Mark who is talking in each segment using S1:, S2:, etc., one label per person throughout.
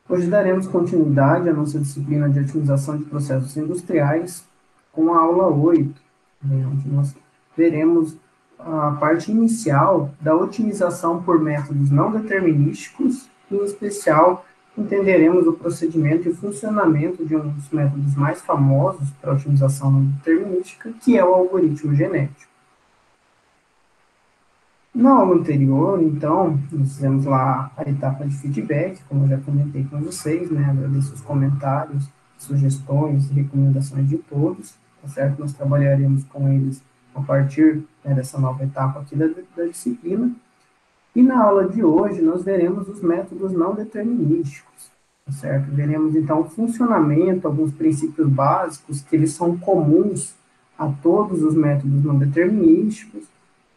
S1: Hoje daremos continuidade à nossa disciplina de otimização de processos industriais com a aula 8, onde nós veremos a parte inicial da otimização por métodos não determinísticos, em especial entenderemos o procedimento e funcionamento de um dos métodos mais famosos para a otimização não determinística, que é o algoritmo genético. Na aula anterior, então, nós fizemos lá a etapa de feedback, como eu já comentei com vocês, né? Agradeço os comentários, sugestões e recomendações de todos, tá certo? Nós trabalharemos com eles a partir, né, dessa nova etapa aqui da disciplina. E na aula de hoje, nós veremos os métodos não determinísticos, tá certo? Veremos, então, o funcionamento, alguns princípios básicos que eles são comuns a todos os métodos não determinísticos,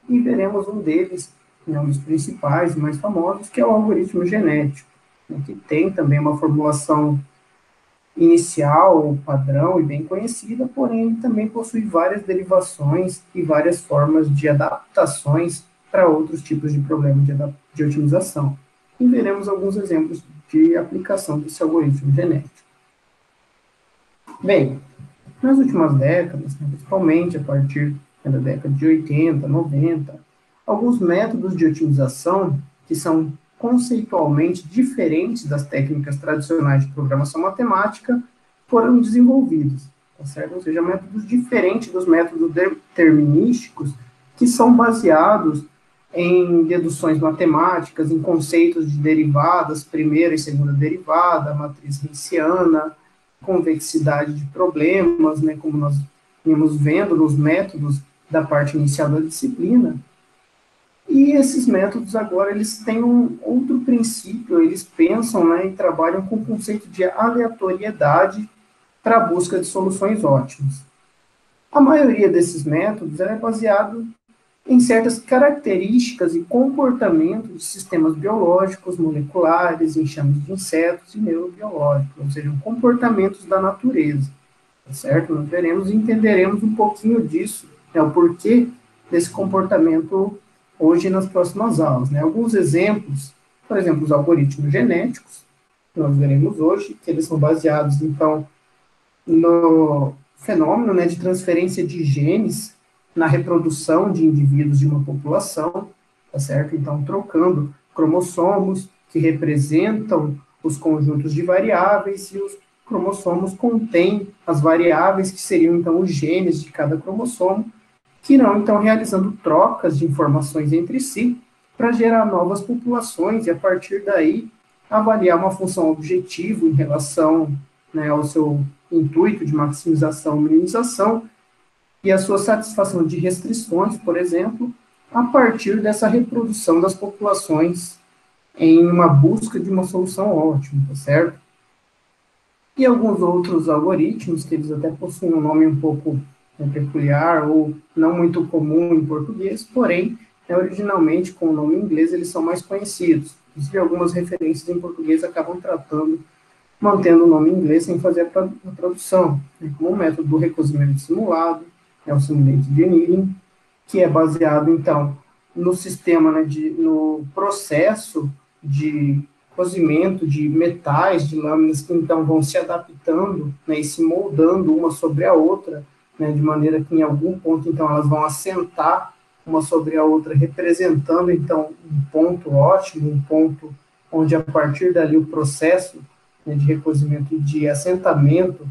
S1: e veremos um deles, né, um dos principais e mais famosos, que é o algoritmo genético, né, que tem também uma formulação inicial, padrão e bem conhecida, porém também possui várias derivações e várias formas de adaptações para outros tipos de problemas de otimização. E veremos alguns exemplos de aplicação desse algoritmo genético. Bem, nas últimas décadas, principalmente a partir da década de 80, 90, alguns métodos de otimização que são conceitualmente diferentes das técnicas tradicionais de programação matemática foram desenvolvidos, tá certo? Ou seja, métodos diferentes dos métodos determinísticos que são baseados em deduções matemáticas, em conceitos de derivadas, primeira e segunda derivada, matriz Hessiana, convexidade de problemas, né, como nós vimos vendo nos métodos da parte inicial da disciplina. E esses métodos agora eles têm um outro princípio, eles pensam, né, e trabalham com o conceito de aleatoriedade para a busca de soluções ótimas. A maioria desses métodos é baseado em certas características e comportamentos de sistemas biológicos, moleculares, enxames de insetos e neurobiológicos, ou seja, comportamentos da natureza, tá certo? Nós veremos e entenderemos um pouquinho disso, né, o porquê desse comportamento hoje nas próximas aulas, né? Alguns exemplos, por exemplo, os algoritmos genéticos, que nós veremos hoje, que eles são baseados, então, no fenômeno, né, de transferência de genes na reprodução de indivíduos de uma população, tá certo? Então, trocando cromossomos que representam os conjuntos de variáveis e os cromossomos contêm as variáveis que seriam, então, os genes de cada cromossomo, que irão, então, realizando trocas de informações entre si para gerar novas populações e, a partir daí, avaliar uma função objetiva em relação, né, ao seu intuito de maximização e minimização e a sua satisfação de restrições, por exemplo, a partir dessa reprodução das populações em uma busca de uma solução ótima, tá certo? E alguns outros algoritmos, que eles até possuem um nome um pouco, né, peculiar ou não muito comum em português, porém, originalmente, com o nome em inglês, eles são mais conhecidos. Inclusive, algumas referências em português acabam tratando, mantendo o nome em inglês sem fazer a tradução, né, como o método do recozimento simulado, o simulated annealing, que é baseado, então, no sistema, né, no processo de cozimento de metais, de lâminas que, então, vão se adaptando, né, e se moldando uma sobre a outra, né, de maneira que, em algum ponto, então, elas vão assentar uma sobre a outra, representando, então, um ponto ótimo, um ponto onde, a partir dali, o processo, né, de recozimento e de assentamento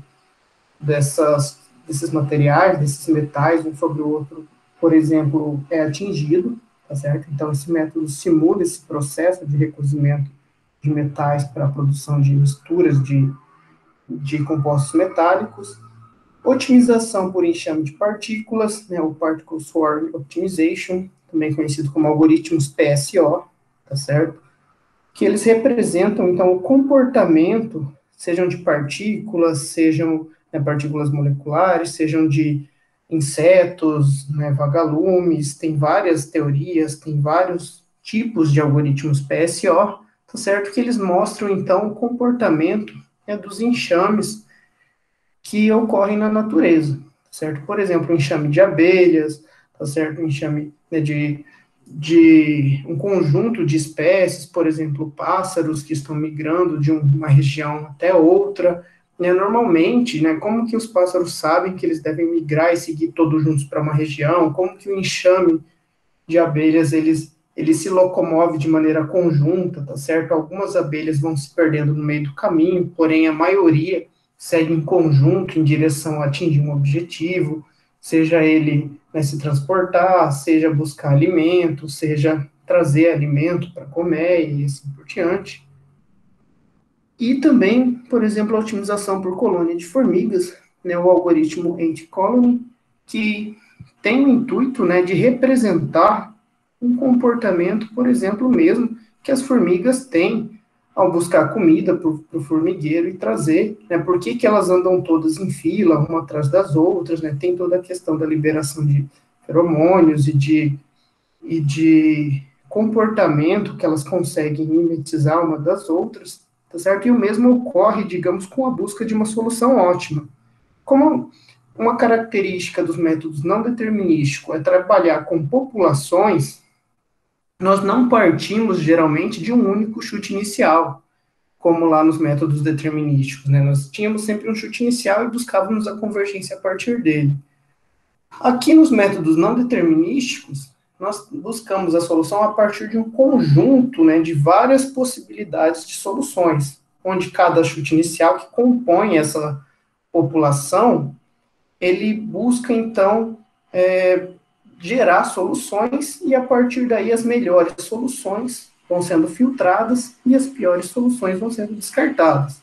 S1: desses materiais, desses metais, um sobre o outro, por exemplo, é atingido, tá certo? Então, esse método simula esse processo de recozimento de metais para a produção de misturas de compostos metálicos. Otimização por enxame de partículas, né, o Particle Swarm Optimization, também conhecido como algoritmos PSO, tá certo? Que eles representam, então, o comportamento, sejam de partículas, sejam, né, partículas moleculares, sejam de insetos, né, vagalumes, tem várias teorias, tem vários tipos de algoritmos PSO, tá certo? Que eles mostram, então, o comportamento, né, dos enxames que ocorrem na natureza, tá certo? Por exemplo, o enxame de abelhas, tá certo? O enxame, né, de um conjunto de espécies, por exemplo, pássaros que estão migrando de uma região até outra, né? Normalmente, né, como que os pássaros sabem que eles devem migrar e seguir todos juntos para uma região? Como que o enxame de abelhas, ele se locomove de maneira conjunta, tá certo? Algumas abelhas vão se perdendo no meio do caminho, porém a maioria segue em conjunto em direção a atingir um objetivo, seja ele, né, se transportar, seja buscar alimento, seja trazer alimento para comer e assim por diante. E também, por exemplo, a otimização por colônia de formigas, né, o algoritmo Ant Colony, que tem o intuito, né, de representar um comportamento, por exemplo, mesmo que as formigas têm ao buscar comida para o formigueiro e trazer, né, por que elas andam todas em fila, uma atrás das outras, né, tem toda a questão da liberação de feromônios e de comportamento que elas conseguem mimetizar uma das outras, tá certo? E o mesmo ocorre, digamos, com a busca de uma solução ótima. Como uma característica dos métodos não determinísticos é trabalhar com populações, nós não partimos geralmente de um único chute inicial, como lá nos métodos determinísticos, né? Nós tínhamos sempre um chute inicial e buscávamos a convergência a partir dele. Aqui nos métodos não determinísticos, nós buscamos a solução a partir de um conjunto, né, de várias possibilidades de soluções, onde cada chute inicial que compõe essa população, ele busca, então, gerar soluções e, a partir daí, as melhores soluções vão sendo filtradas e as piores soluções vão sendo descartadas,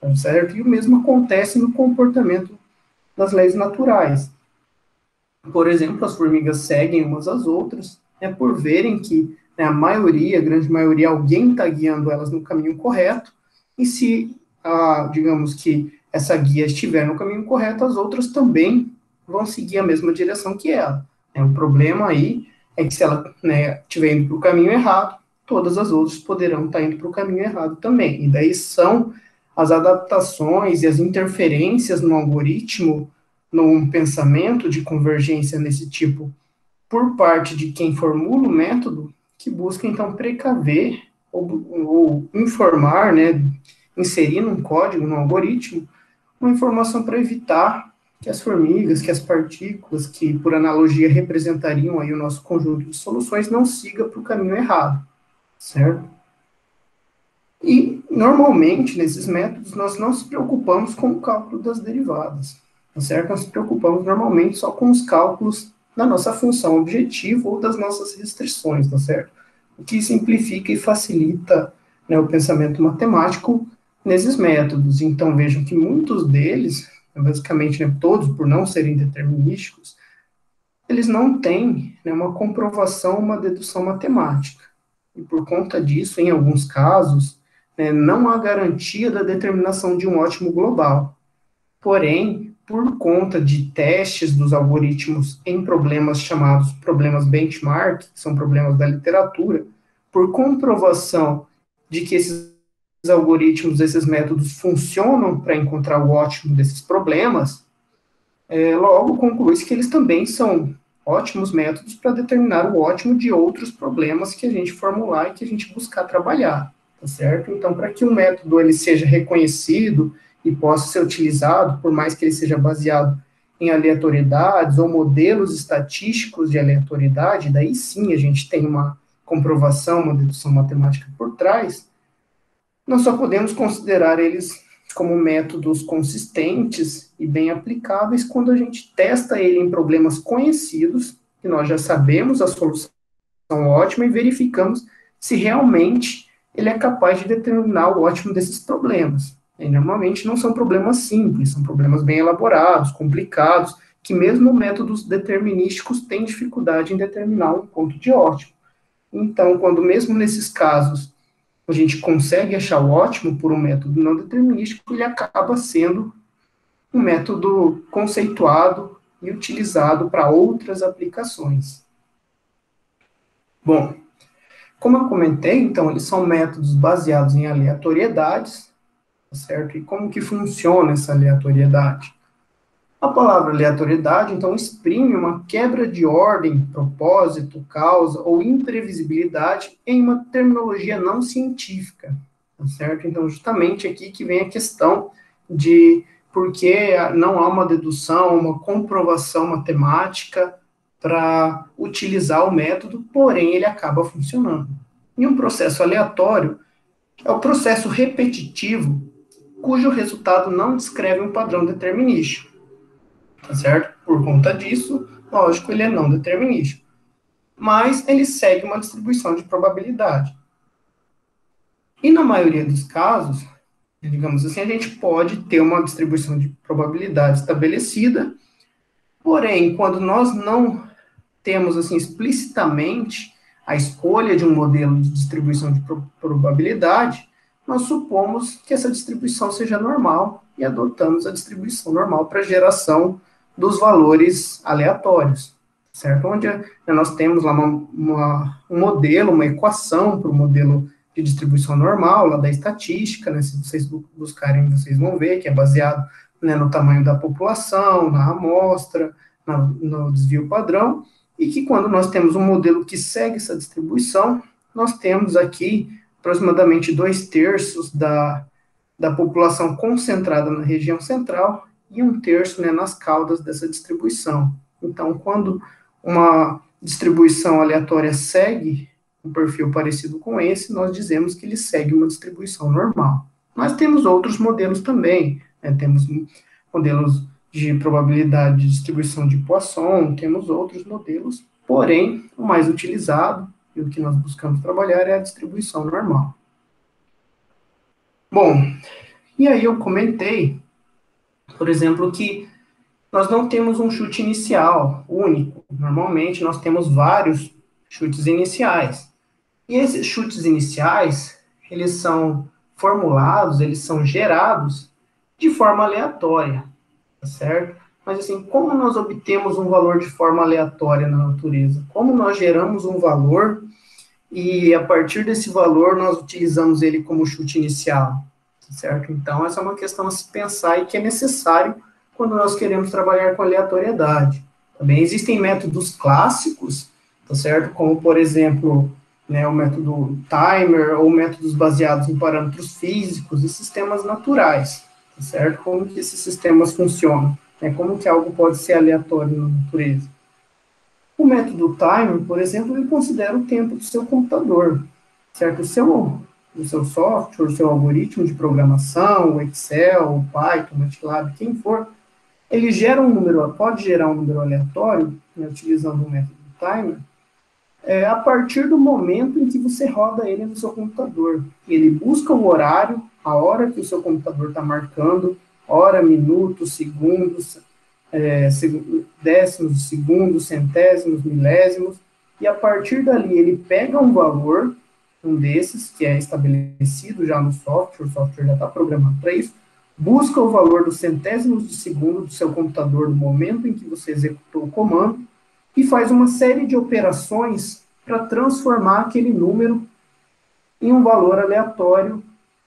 S1: tá certo? E o mesmo acontece no comportamento das leis naturais. Por exemplo, as formigas seguem umas às outras, né, por verem que, né, a maioria, a grande maioria, alguém está guiando elas no caminho correto, e se, digamos que essa guia estiver no caminho correto, as outras também vão seguir a mesma direção que ela. O problema aí é que se ela, né, estiver indo para o caminho errado, todas as outras poderão estar indo para o caminho errado também. E daí são as adaptações e as interferências no algoritmo, num pensamento de convergência nesse tipo, por parte de quem formula o método, que busca, então, precaver ou informar, né, inserir num código, num algoritmo, uma informação para evitar que as formigas, que as partículas, que por analogia representariam aí o nosso conjunto de soluções, não siga para o caminho errado, certo? E, normalmente, nesses métodos, nós não nos preocupamos com o cálculo das derivadas, tá certo? Nós nos preocupamos, normalmente, só com os cálculos da nossa função objetivo ou das nossas restrições, tá certo? O que simplifica e facilita, né, o pensamento matemático nesses métodos. Então, vejam que muitos deles, basicamente, né, todos, por não serem determinísticos, eles não têm, né, uma comprovação, uma dedução matemática. E por conta disso, em alguns casos, né, não há garantia da determinação de um ótimo global. Porém, por conta de testes dos algoritmos em problemas chamados problemas benchmark, que são problemas da literatura, por comprovação de que esses algoritmos, esses métodos funcionam para encontrar o ótimo desses problemas, logo conclui-se que eles também são ótimos métodos para determinar o ótimo de outros problemas que a gente formular e que a gente buscar trabalhar, tá certo? Então, para que um método ele seja reconhecido e possa ser utilizado, por mais que ele seja baseado em aleatoriedades ou modelos estatísticos de aleatoriedade, daí sim a gente tem uma comprovação, uma dedução matemática por trás, nós só podemos considerar eles como métodos consistentes e bem aplicáveis quando a gente testa ele em problemas conhecidos, que nós já sabemos a solução ótima e verificamos se realmente ele é capaz de determinar o ótimo desses problemas. E normalmente não são problemas simples, são problemas bem elaborados, complicados, que mesmo métodos determinísticos têm dificuldade em determinar um ponto de ótimo. Então, quando mesmo nesses casos a gente consegue achar o ótimo por um método não determinístico, ele acaba sendo um método conceituado e utilizado para outras aplicações. Bom, como eu comentei, então, eles são métodos baseados em aleatoriedades, certo? E como que funciona essa aleatoriedade? A palavra aleatoriedade, então, exprime uma quebra de ordem, propósito, causa ou imprevisibilidade em uma terminologia não científica, tá certo? Então, justamente aqui que vem a questão de por que não há uma dedução, uma comprovação matemática para utilizar o método, porém ele acaba funcionando. E um processo aleatório é o processo repetitivo cujo resultado não descreve um padrão determinístico, tá certo? Por conta disso, lógico, ele é não determinístico. Mas ele segue uma distribuição de probabilidade. E na maioria dos casos, digamos assim, a gente pode ter uma distribuição de probabilidade estabelecida, porém, quando nós não temos assim explicitamente a escolha de um modelo de distribuição de probabilidade, nós supomos que essa distribuição seja normal e adotamos a distribuição normal para a geração dos valores aleatórios, certo? Onde nós temos lá um modelo, uma equação para o modelo de distribuição normal, lá da estatística, né? Se vocês buscarem, vocês vão ver que é baseado, né, no tamanho da população, na amostra, no desvio padrão, e que quando nós temos um modelo que segue essa distribuição, nós temos aqui aproximadamente 2/3 da população concentrada na região central e 1/3, né, nas caudas dessa distribuição. Então, quando uma distribuição aleatória segue um perfil parecido com esse, nós dizemos que ele segue uma distribuição normal. Mas temos outros modelos também, né? Temos modelos de probabilidade de distribuição de Poisson, temos outros modelos, porém, o mais utilizado e o que nós buscamos trabalhar é a distribuição normal. Bom, e aí eu comentei, por exemplo, que nós não temos um chute inicial único. Normalmente, nós temos vários chutes iniciais. E esses chutes iniciais, eles são formulados, eles são gerados de forma aleatória, tá certo? Mas, assim, como nós obtemos um valor de forma aleatória na natureza? Como nós geramos um valor e, a partir desse valor, nós utilizamos ele como chute inicial, tá certo? Então, essa é uma questão a se pensar e que é necessário quando nós queremos trabalhar com aleatoriedade. Também existem métodos clássicos, tá certo? Como, por exemplo, né, o método timer ou métodos baseados em parâmetros físicos e sistemas naturais, tá certo? Como que esses sistemas funcionam? Né? Como que algo pode ser aleatório na natureza? O método timer, por exemplo, ele considera o tempo do seu computador, certo? O seu software, o seu algoritmo de programação, o Excel, o Python, o MATLAB, quem for, ele gera um número, pode gerar um número aleatório, né, utilizando o método timer, a partir do momento em que você roda ele no seu computador. Ele busca o horário, a hora que o seu computador está marcando, hora, minutos, segundos, décimos de segundos, centésimos, milésimos, e a partir dali ele pega um valor, um desses, que é estabelecido já no software, o software já está programado para isso, busca o valor dos centésimos de segundo do seu computador no momento em que você executou o comando, e faz uma série de operações para transformar aquele número em um valor aleatório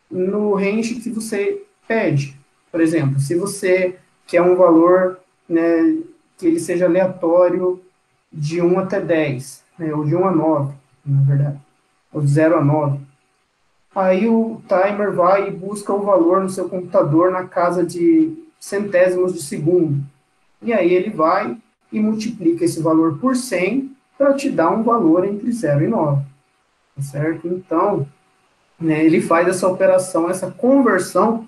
S1: no range que você pede. Por exemplo, se você quer um valor, né, que ele seja aleatório de 1 até 10, né, ou de 1 a 9, na verdade, ou de 0 a 9, aí o timer vai e busca o valor no seu computador na casa de centésimos de segundo. E aí ele vai e multiplica esse valor por 100 para te dar um valor entre 0 e 9. Tá certo? Então, né, ele faz essa operação, essa conversão,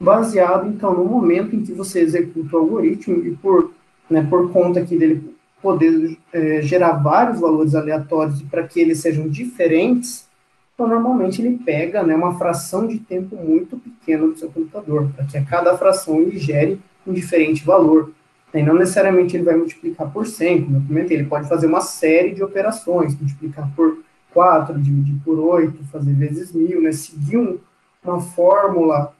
S1: baseado, então, no momento em que você executa o algoritmo e por conta aqui dele poder gerar vários valores aleatórios e para que eles sejam diferentes, então, normalmente ele pega, né, uma fração de tempo muito pequena do seu computador, para que a cada fração ele gere um diferente valor. E não necessariamente ele vai multiplicar por 100, como eu comentei, ele pode fazer uma série de operações, multiplicar por 4, dividir por 8, fazer vezes 1000, né, seguir uma fórmula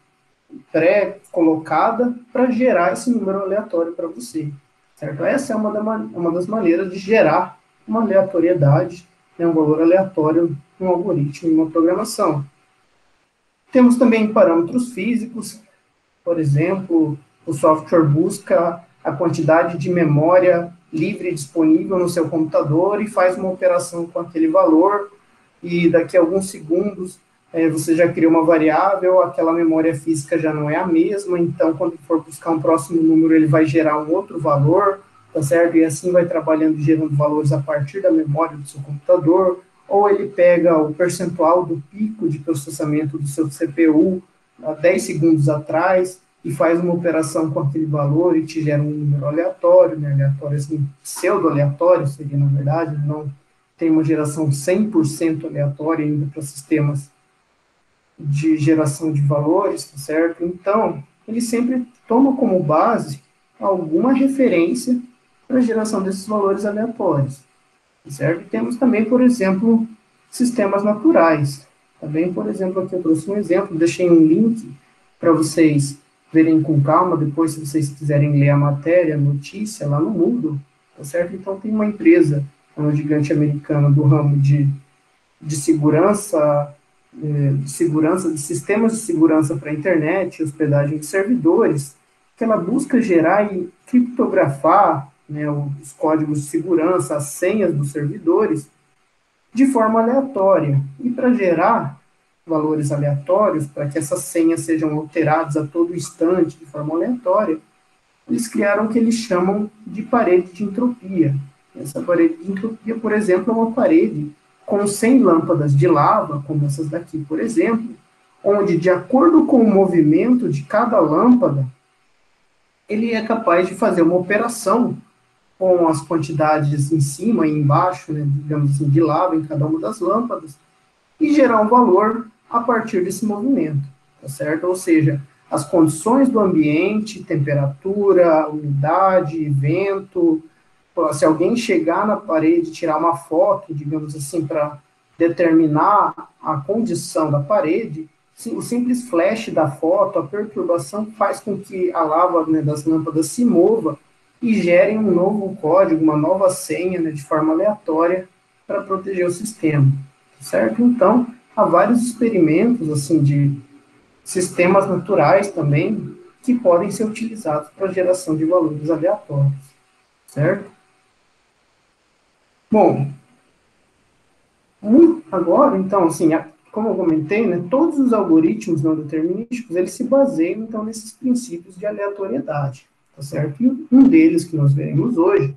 S1: pré-colocada para gerar esse número aleatório para você, certo? Essa é uma das maneiras de gerar uma aleatoriedade, né, um valor aleatório num algoritmo, em uma programação. Temos também parâmetros físicos, por exemplo, o software busca a quantidade de memória livre disponível no seu computador e faz uma operação com aquele valor, e daqui a alguns segundos você já criou uma variável, aquela memória física já não é a mesma, então quando for buscar um próximo número, ele vai gerar um outro valor, tá certo? E assim vai trabalhando, gerando valores a partir da memória do seu computador, ou ele pega o percentual do pico de processamento do seu CPU há 10 segundos atrás e faz uma operação com aquele valor e te gera um número aleatório, né? Aleatório assim, pseudo-aleatório seria, na verdade, não tem uma geração 100% aleatória ainda para sistemas de geração de valores, tá certo? Então, ele sempre toma como base alguma referência para a geração desses valores aleatórios, tá certo? E temos também, por exemplo, sistemas naturais. Também, por exemplo, aqui eu trouxe um exemplo, deixei um link para vocês verem com calma, depois, se vocês quiserem ler a matéria, a notícia, lá no Mundo, tá certo? Então, tem uma empresa, uma gigante americana do ramo de segurança, de sistemas de segurança para a internet, hospedagem de servidores, que ela busca gerar e criptografar, né, os códigos de segurança, as senhas dos servidores, de forma aleatória. E para gerar valores aleatórios, para que essas senhas sejam alteradas a todo instante de forma aleatória, eles criaram o que eles chamam de parede de entropia. Essa parede de entropia, por exemplo, é uma parede com 100 lâmpadas de lava, como essas daqui, por exemplo, onde, de acordo com o movimento de cada lâmpada, ele é capaz de fazer uma operação com as quantidades em cima e embaixo, né, digamos assim, de lava em cada uma das lâmpadas, e gerar um valor a partir desse movimento, tá certo? Ou seja, as condições do ambiente, temperatura, umidade, vento. Se alguém chegar na parede e tirar uma foto, digamos assim, para determinar a condição da parede, o simples flash da foto, a perturbação, faz com que a lava, né, das lâmpadas se mova e gere um novo código, uma nova senha, né, de forma aleatória para proteger o sistema, certo? Então, há vários experimentos assim de sistemas naturais também que podem ser utilizados para geração de valores aleatórios, certo? Bom, agora, então, assim, como eu comentei, né, todos os algoritmos não determinísticos, eles se baseiam, então, nesses princípios de aleatoriedade, tá certo? E um deles que nós veremos hoje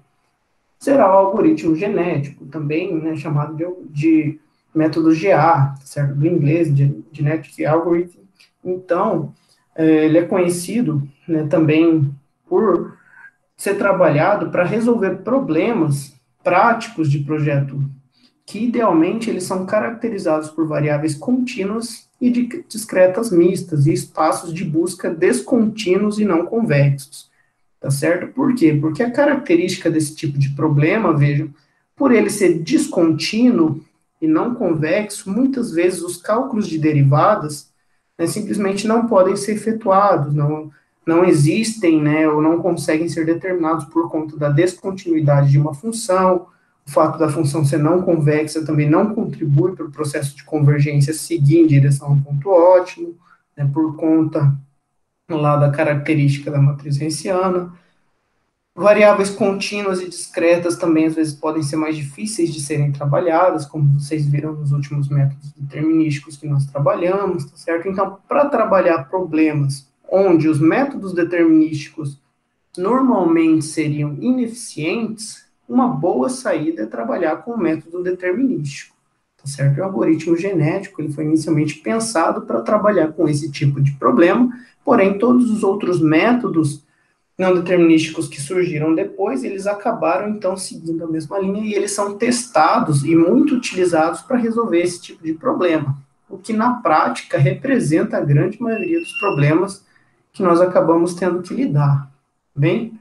S1: será o algoritmo genético, também, né, chamado de método GA, tá certo? Do inglês, de Genetic Algorithm. Então, ele é conhecido, né, também por ser trabalhado para resolver problemas práticos de projeto, que idealmente eles são caracterizados por variáveis contínuas e discretas mistas e espaços de busca descontínuos e não convexos, tá certo? Por quê? Porque a característica desse tipo de problema, vejam, por ele ser descontínuo e não convexo, muitas vezes os cálculos de derivadas, né, simplesmente não podem ser efetuados, não existem, né, ou não conseguem ser determinados por conta da descontinuidade de uma função. O fato da função ser não convexa também não contribui para o processo de convergência seguir em direção a um ponto ótimo, né, por conta lá da característica da matriz Hessiana. Variáveis contínuas e discretas também, às vezes, podem ser mais difíceis de serem trabalhadas, como vocês viram nos últimos métodos determinísticos que nós trabalhamos, tá certo? Então, para trabalhar problemas onde os métodos determinísticos normalmente seriam ineficientes, uma boa saída é trabalhar com o método determinístico, tá certo? O algoritmo genético, ele foi inicialmente pensado para trabalhar com esse tipo de problema, porém, todos os outros métodos não determinísticos que surgiram depois, eles acabaram, então, seguindo a mesma linha, e eles são testados e muito utilizados para resolver esse tipo de problema, o que, na prática, representa a grande maioria dos problemas que nós acabamos tendo que lidar, bem?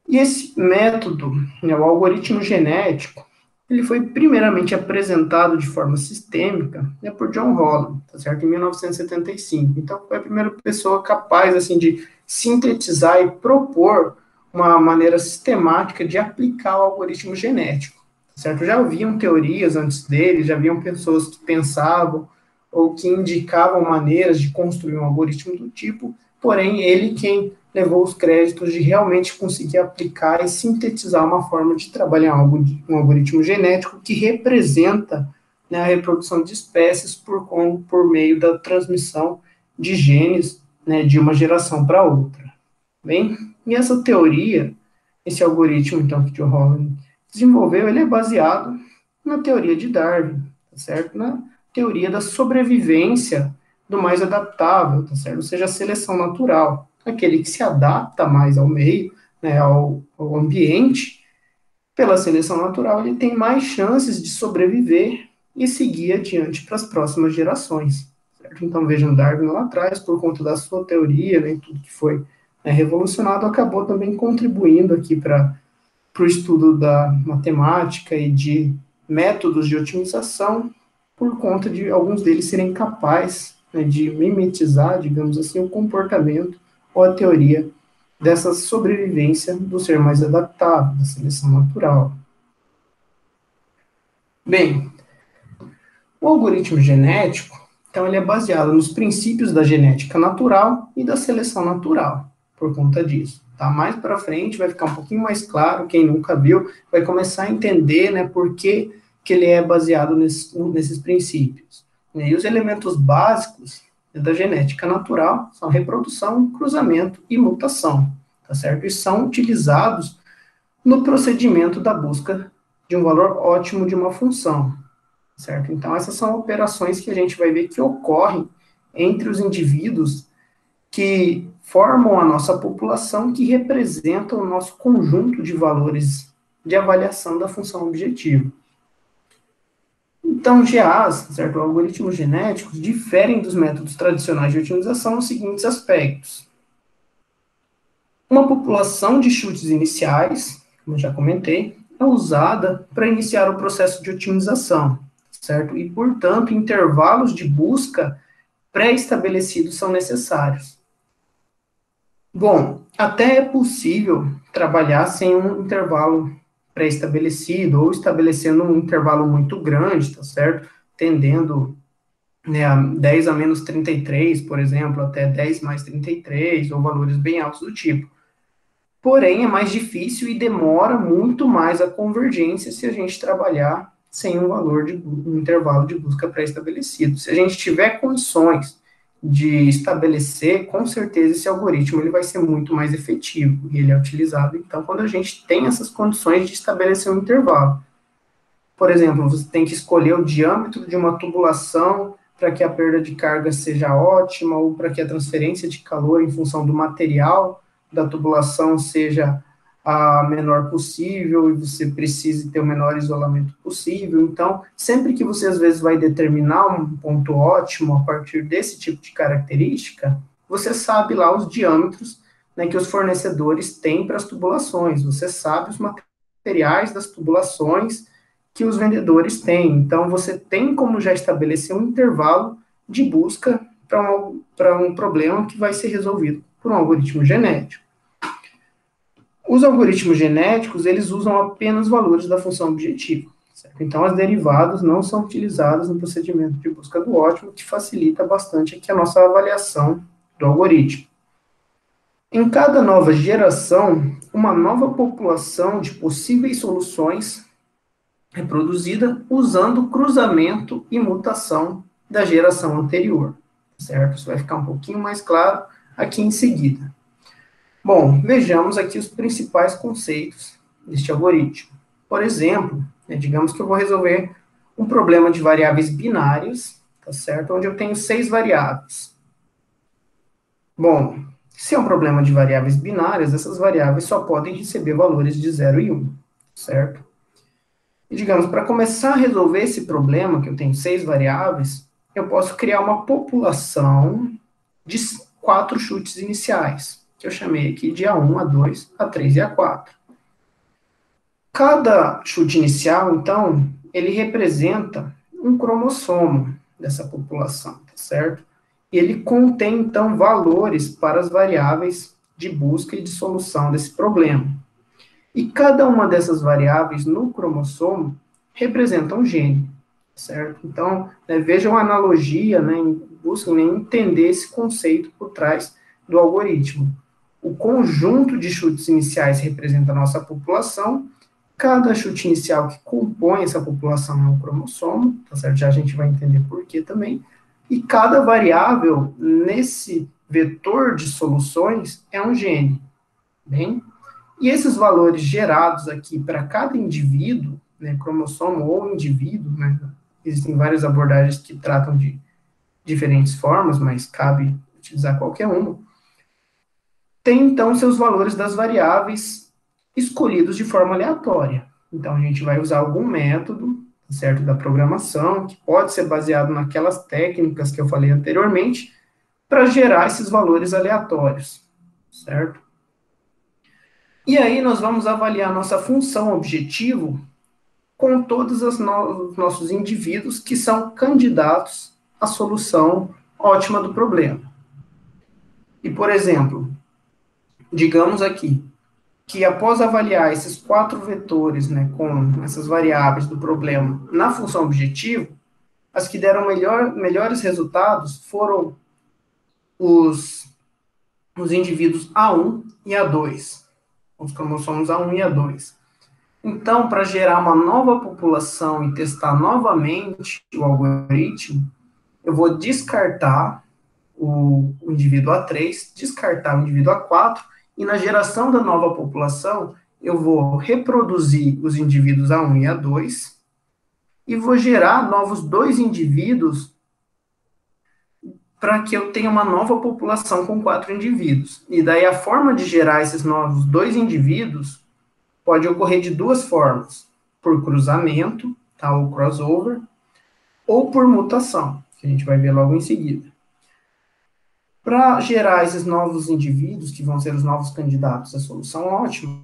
S1: E esse método, né, o algoritmo genético, ele foi primeiramente apresentado de forma sistêmica, né, por John Holland, tá certo? Em 1975. Então, foi a primeira pessoa capaz, assim, de sintetizar e propor uma maneira sistemática de aplicar o algoritmo genético, tá certo? Já haviam teorias antes dele, já haviam pessoas que pensavam ou que indicavam maneiras de construir um algoritmo do tipo, porém, ele quem levou os créditos de realmente conseguir aplicar e sintetizar uma forma de trabalhar um algoritmo genético que representa, né, a reprodução de espécies por meio da transmissão de genes, né, de uma geração para outra. Bem, e essa teoria, esse algoritmo, então, que John Holland desenvolveu, ele é baseado na teoria de Darwin, tá certo? Na teoria da sobrevivência do mais adaptável, tá certo? Ou seja, a seleção natural, aquele que se adapta mais ao meio, né, ao ambiente, pela seleção natural, ele tem mais chances de sobreviver e seguir adiante para as próximas gerações. Certo? Então, vejam, Darwin lá atrás, por conta da sua teoria, né, tudo que foi, né, revolucionado, acabou também contribuindo aqui para o estudo da matemática e de métodos de otimização, por conta de alguns deles serem capazes, né, de mimetizar, digamos assim, o comportamento ou a teoria dessa sobrevivência do ser mais adaptável, da seleção natural. Bem, o algoritmo genético, então, ele é baseado nos princípios da genética natural e da seleção natural, por conta disso. Tá? Mais para frente vai ficar um pouquinho mais claro, quem nunca viu, vai começar a entender, né, por que ele é baseado nesses princípios. E os elementos básicos da genética natural são reprodução, cruzamento e mutação, tá certo? E são utilizados no procedimento da busca de um valor ótimo de uma função, certo? Então, essas são operações que a gente vai ver que ocorrem entre os indivíduos que formam a nossa população, que representam o nosso conjunto de valores de avaliação da função objetiva. Então, GAs, certo? Algoritmos genéticos diferem dos métodos tradicionais de otimização nos seguintes aspectos. Uma população de chutes iniciais, como eu já comentei, é usada para iniciar o processo de otimização, certo? E, portanto, intervalos de busca pré-estabelecidos são necessários. Bom, até é possível trabalhar sem um intervalo pré-estabelecido ou estabelecendo um intervalo muito grande, tá certo? Tendendo, né, a 10 a menos 33, por exemplo, até 10 mais 33, ou valores bem altos do tipo. Porém, é mais difícil e demora muito mais a convergência se a gente trabalhar sem um intervalo de busca pré-estabelecido. Se a gente tiver condições de estabelecer, com certeza esse algoritmo ele vai ser muito mais efetivo e ele é utilizado, então, quando a gente tem essas condições de estabelecer um intervalo. Por exemplo, você tem que escolher o diâmetro de uma tubulação para que a perda de carga seja ótima ou para que a transferência de calor em função do material da tubulação seja a menor possível e você precise ter o menor isolamento possível. Então, sempre que você, às vezes, vai determinar um ponto ótimo a partir desse tipo de característica, você sabe lá os diâmetros, né, que os fornecedores têm para as tubulações, você sabe os materiais das tubulações que os vendedores têm. Então, você tem como já estabelecer um intervalo de busca para um problema que vai ser resolvido por um algoritmo genético. Os algoritmos genéticos, eles usam apenas valores da função objetiva, certo? Então, as derivadas não são utilizadas no procedimento de busca do ótimo, que facilita bastante aqui a nossa avaliação do algoritmo. Em cada nova geração, uma nova população de possíveis soluções é produzida usando cruzamento e mutação da geração anterior, certo? Isso vai ficar um pouquinho mais claro aqui em seguida. Bom, vejamos aqui os principais conceitos deste algoritmo. Por exemplo, digamos que eu vou resolver um problema de variáveis binárias, tá certo? Onde eu tenho 6 variáveis. Bom, se é um problema de variáveis binárias, essas variáveis só podem receber valores de 0 e 1, certo? E, digamos, para começar a resolver esse problema, que eu tenho 6 variáveis, eu posso criar uma população de 4 chutes iniciais, que eu chamei aqui de A1, A2, A3 e A4. Cada chute inicial, então, ele representa um cromossomo dessa população, tá certo? E ele contém, então, valores para as variáveis de busca e de solução desse problema. E cada uma dessas variáveis no cromossomo representa um gene, certo? Então, vejam a analogia, busquem entender esse conceito por trás do algoritmo. O conjunto de chutes iniciais representa a nossa população. Cada chute inicial que compõe essa população é um cromossomo, tá certo? Já a gente vai entender por quê também. E cada variável nesse vetor de soluções é um gene, bem? E esses valores gerados aqui para cada indivíduo, né, cromossomo ou indivíduo, né, existem várias abordagens que tratam de diferentes formas, mas cabe utilizar qualquer uma, tem então seus valores das variáveis escolhidos de forma aleatória. Então a gente vai usar algum método, certo, da programação, que pode ser baseado naquelas técnicas que eu falei anteriormente, para gerar esses valores aleatórios, certo? E aí nós vamos avaliar nossa função objetivo com todos os nossos indivíduos que são candidatos à solução ótima do problema. E, por exemplo, digamos aqui que após avaliar esses 4 vetores, né, com essas variáveis do problema na função objetivo, as que deram melhores resultados foram os indivíduos A1 e A2, os cromossomos A1 e A2. Então, para gerar uma nova população e testar novamente o algoritmo, eu vou descartar o indivíduo A3, descartar o indivíduo A4, e na geração da nova população, eu vou reproduzir os indivíduos A1 e A2, e vou gerar novos 2 indivíduos para que eu tenha uma nova população com 4 indivíduos. E daí a forma de gerar esses novos 2 indivíduos pode ocorrer de 2 formas: por cruzamento, tá, ou crossover, ou por mutação, que a gente vai ver logo em seguida. Para gerar esses novos indivíduos, que vão ser os novos candidatos à solução ótima,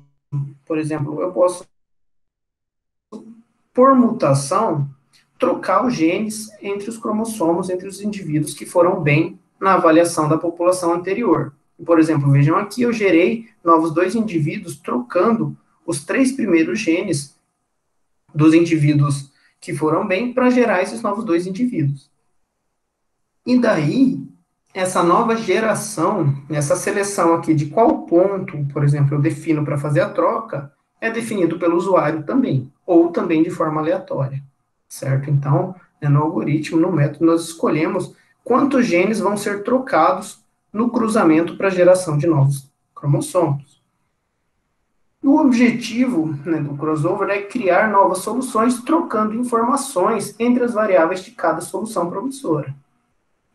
S1: por exemplo, eu posso, por mutação, trocar os genes entre os cromossomos, entre os indivíduos que foram bem na avaliação da população anterior. Por exemplo, vejam aqui, eu gerei novos 2 indivíduos trocando os 3 primeiros genes dos indivíduos que foram bem para gerar esses novos 2 indivíduos. E daí, essa nova geração, essa seleção aqui de qual ponto, por exemplo, eu defino para fazer a troca, é definido pelo usuário também, ou também de forma aleatória, certo? Então, no algoritmo, no método, nós escolhemos quantos genes vão ser trocados no cruzamento para a geração de novos cromossomos. E o objetivo, né, do crossover é criar novas soluções trocando informações entre as variáveis de cada solução promissora.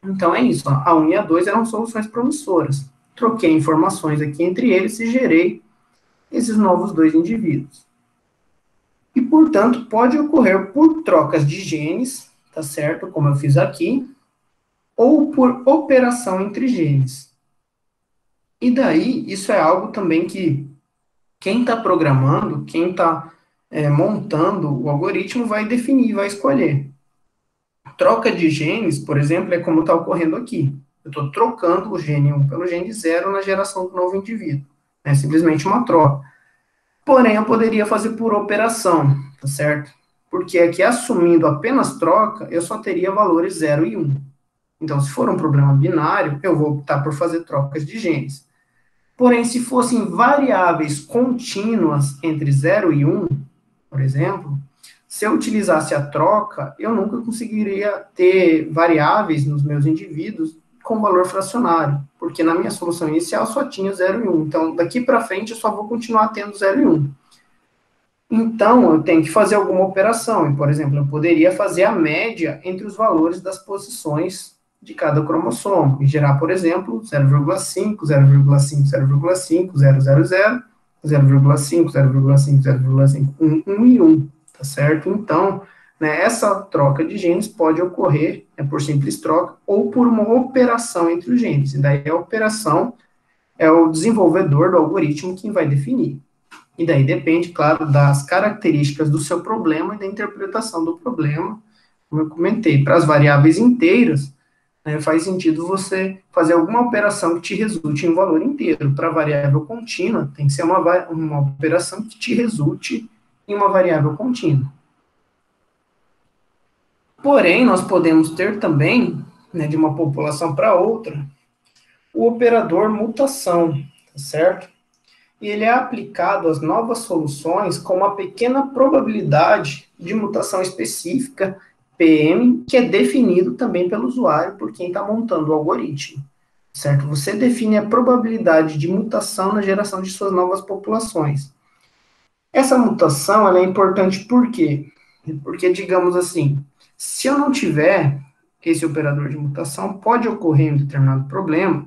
S1: Então é isso, a 1 e a 2 eram soluções promissoras. Troquei informações aqui entre eles e gerei esses novos 2 indivíduos. E, portanto, pode ocorrer por trocas de genes, tá certo? Como eu fiz aqui, ou por operação entre genes. E daí, isso é algo também que quem está programando, quem está montando o algoritmo vai definir, vai escolher. Troca de genes, por exemplo, é como está ocorrendo aqui. Eu estou trocando o gene 1 pelo gene 0 na geração do novo indivíduo. É simplesmente uma troca. Porém, eu poderia fazer por operação, tá certo? Porque aqui, assumindo apenas troca, eu só teria valores 0 e 1. Então, se for um problema binário, eu vou optar por fazer trocas de genes. Porém, se fossem variáveis contínuas entre 0 e 1, por exemplo, se eu utilizasse a troca, eu nunca conseguiria ter variáveis nos meus indivíduos com valor fracionário, porque na minha solução inicial só tinha 0 e 1. Então, daqui para frente, eu só vou continuar tendo 0 e 1. Então, eu tenho que fazer alguma operação. E, por exemplo, eu poderia fazer a média entre os valores das posições de cada cromossomo, e gerar, por exemplo, 0,5, 0,5, 0,5, 0,00, 0,5, 0,5, 0,5, 1, 1 e 1, tá certo? Então, né, essa troca de genes pode ocorrer por simples troca ou por uma operação entre os genes. E daí a operação é o desenvolvedor do algoritmo quem vai definir. E daí depende, claro, das características do seu problema e da interpretação do problema, como eu comentei. Para as variáveis inteiras, faz sentido você fazer alguma operação que te resulte em um valor inteiro. Para a variável contínua, tem que ser uma operação que te resulte em uma variável contínua. Porém, nós podemos ter também, de uma população para outra, o operador mutação, tá certo? E ele é aplicado às novas soluções com uma pequena probabilidade de mutação específica, PM, que é definido também pelo usuário, por quem está montando o algoritmo, certo? Você define a probabilidade de mutação na geração de suas novas populações. Essa mutação ela é importante por quê? Porque, digamos assim, se eu não tiver esse operador de mutação, pode ocorrer um determinado problema,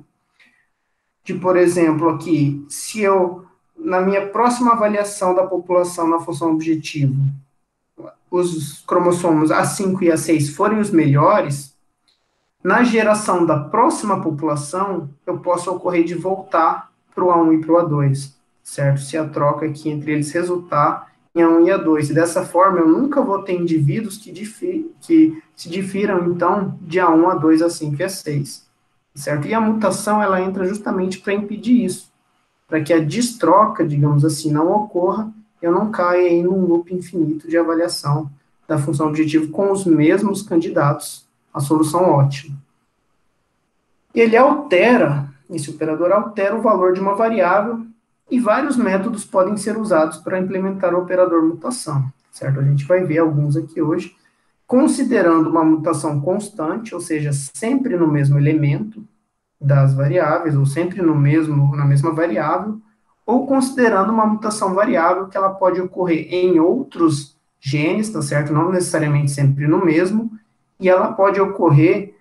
S1: de, por exemplo, aqui, se eu, na minha próxima avaliação da população na função objetivo, os cromossomos A5 e A6 forem os melhores, na geração da próxima população, eu posso ocorrer de voltar para o A1 e para o A2, certo? Se a troca aqui entre eles resultar em A1 e A2. E dessa forma, eu nunca vou ter indivíduos que se difiram, então, de A1, A2, A5 e A6, certo? E a mutação, ela entra justamente para impedir isso, para que a destroca, digamos assim, não ocorra, eu não caia em um loop infinito de avaliação da função objetivo com os mesmos candidatos à solução ótima. Ele altera, esse operador altera o valor de uma variável e vários métodos podem ser usados para implementar o operador mutação, certo? A gente vai ver alguns aqui hoje, considerando uma mutação constante, ou seja, sempre no mesmo elemento das variáveis, ou sempre na mesma variável, ou considerando uma mutação variável que ela pode ocorrer em outros genes, tá certo? Não necessariamente sempre no mesmo, e ela pode ocorrer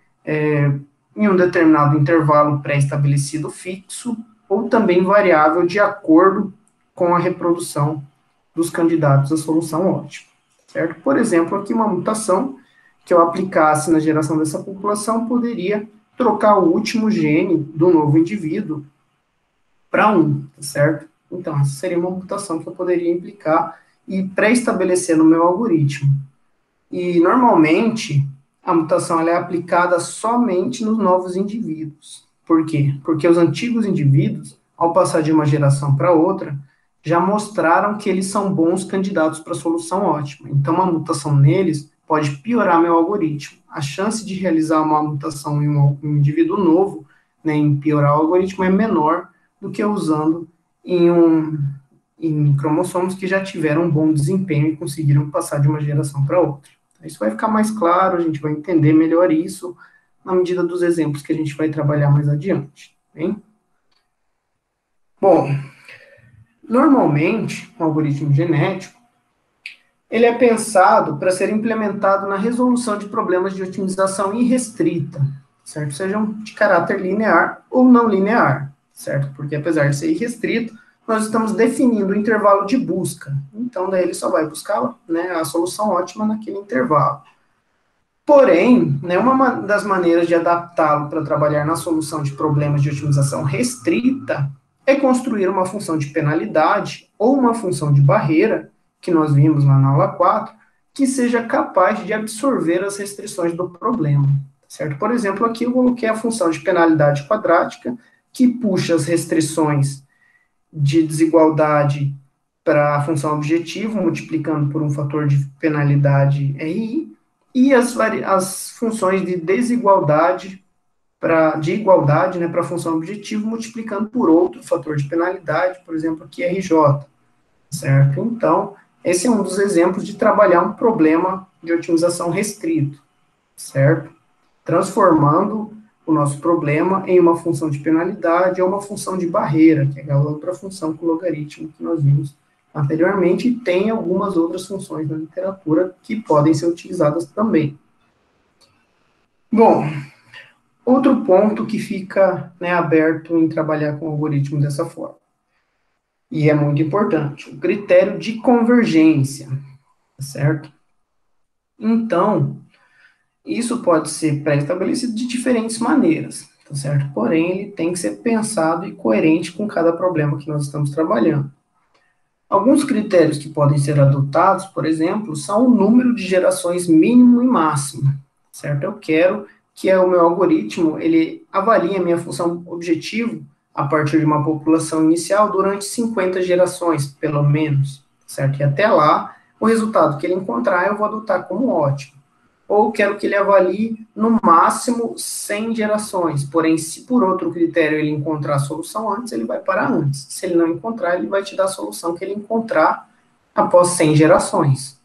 S1: em um determinado intervalo pré-estabelecido fixo, ou também variável de acordo com a reprodução dos candidatos à solução ótima, certo? Por exemplo, aqui uma mutação que eu aplicasse na geração dessa população poderia trocar o último gene do novo indivíduo para um, certo? Então, essa seria uma mutação que eu poderia implicar e pré-estabelecer no meu algoritmo. E, normalmente, a mutação ela é aplicada somente nos novos indivíduos. Por quê? Porque os antigos indivíduos, ao passar de uma geração para outra, já mostraram que eles são bons candidatos para a solução ótima. Então, uma mutação neles pode piorar meu algoritmo. A chance de realizar uma mutação em um indivíduo novo, né, em piorar o algoritmo, é menor do que usando em cromossomos que já tiveram um bom desempenho e conseguiram passar de uma geração para outra. Isso vai ficar mais claro, a gente vai entender melhor isso na medida dos exemplos que a gente vai trabalhar mais adiante. Bem? Bom, normalmente, o algoritmo genético, ele é pensado para ser implementado na resolução de problemas de otimização irrestrita, certo? Sejam de caráter linear ou não linear, certo? Porque apesar de ser irrestrito, nós estamos definindo o intervalo de busca. Então, daí ele só vai buscar, né, a solução ótima naquele intervalo. Porém, né, uma das maneiras de adaptá-lo para trabalhar na solução de problemas de otimização restrita é construir uma função de penalidade ou uma função de barreira, que nós vimos lá na aula 4, que seja capaz de absorver as restrições do problema, certo? Por exemplo, aqui eu coloquei a função de penalidade quadrática, que puxa as restrições de desigualdade para a função objetivo, multiplicando por um fator de penalidade RI, e as funções de desigualdade de igualdade, né, para a função objetivo, multiplicando por outro fator de penalidade, por exemplo, aqui RJ, certo? Então, esse é um dos exemplos de trabalhar um problema de otimização restrito, certo? Transformando o nosso problema em uma função de penalidade ou uma função de barreira, que é a outra função com logaritmo que nós vimos anteriormente, e tem algumas outras funções na literatura que podem ser utilizadas também. Bom, outro ponto que fica, né, aberto em trabalhar com o algoritmo dessa forma, e é muito importante, o critério de convergência, certo? Então, isso pode ser pré-estabelecido de diferentes maneiras, tá certo? Porém, ele tem que ser pensado e coerente com cada problema que nós estamos trabalhando. Alguns critérios que podem ser adotados, por exemplo, são o número de gerações mínimo e máximo, certo? Eu quero que o meu algoritmo, ele avalie a minha função objetivo a partir de uma população inicial durante 50 gerações, pelo menos, certo? E até lá, o resultado que ele encontrar, eu vou adotar como ótimo. ou quero que ele avalie no máximo 100 gerações, porém, se por outro critério ele encontrar a solução antes, ele vai parar antes. Se ele não encontrar, ele vai te dar a solução que ele encontrar após 100 gerações,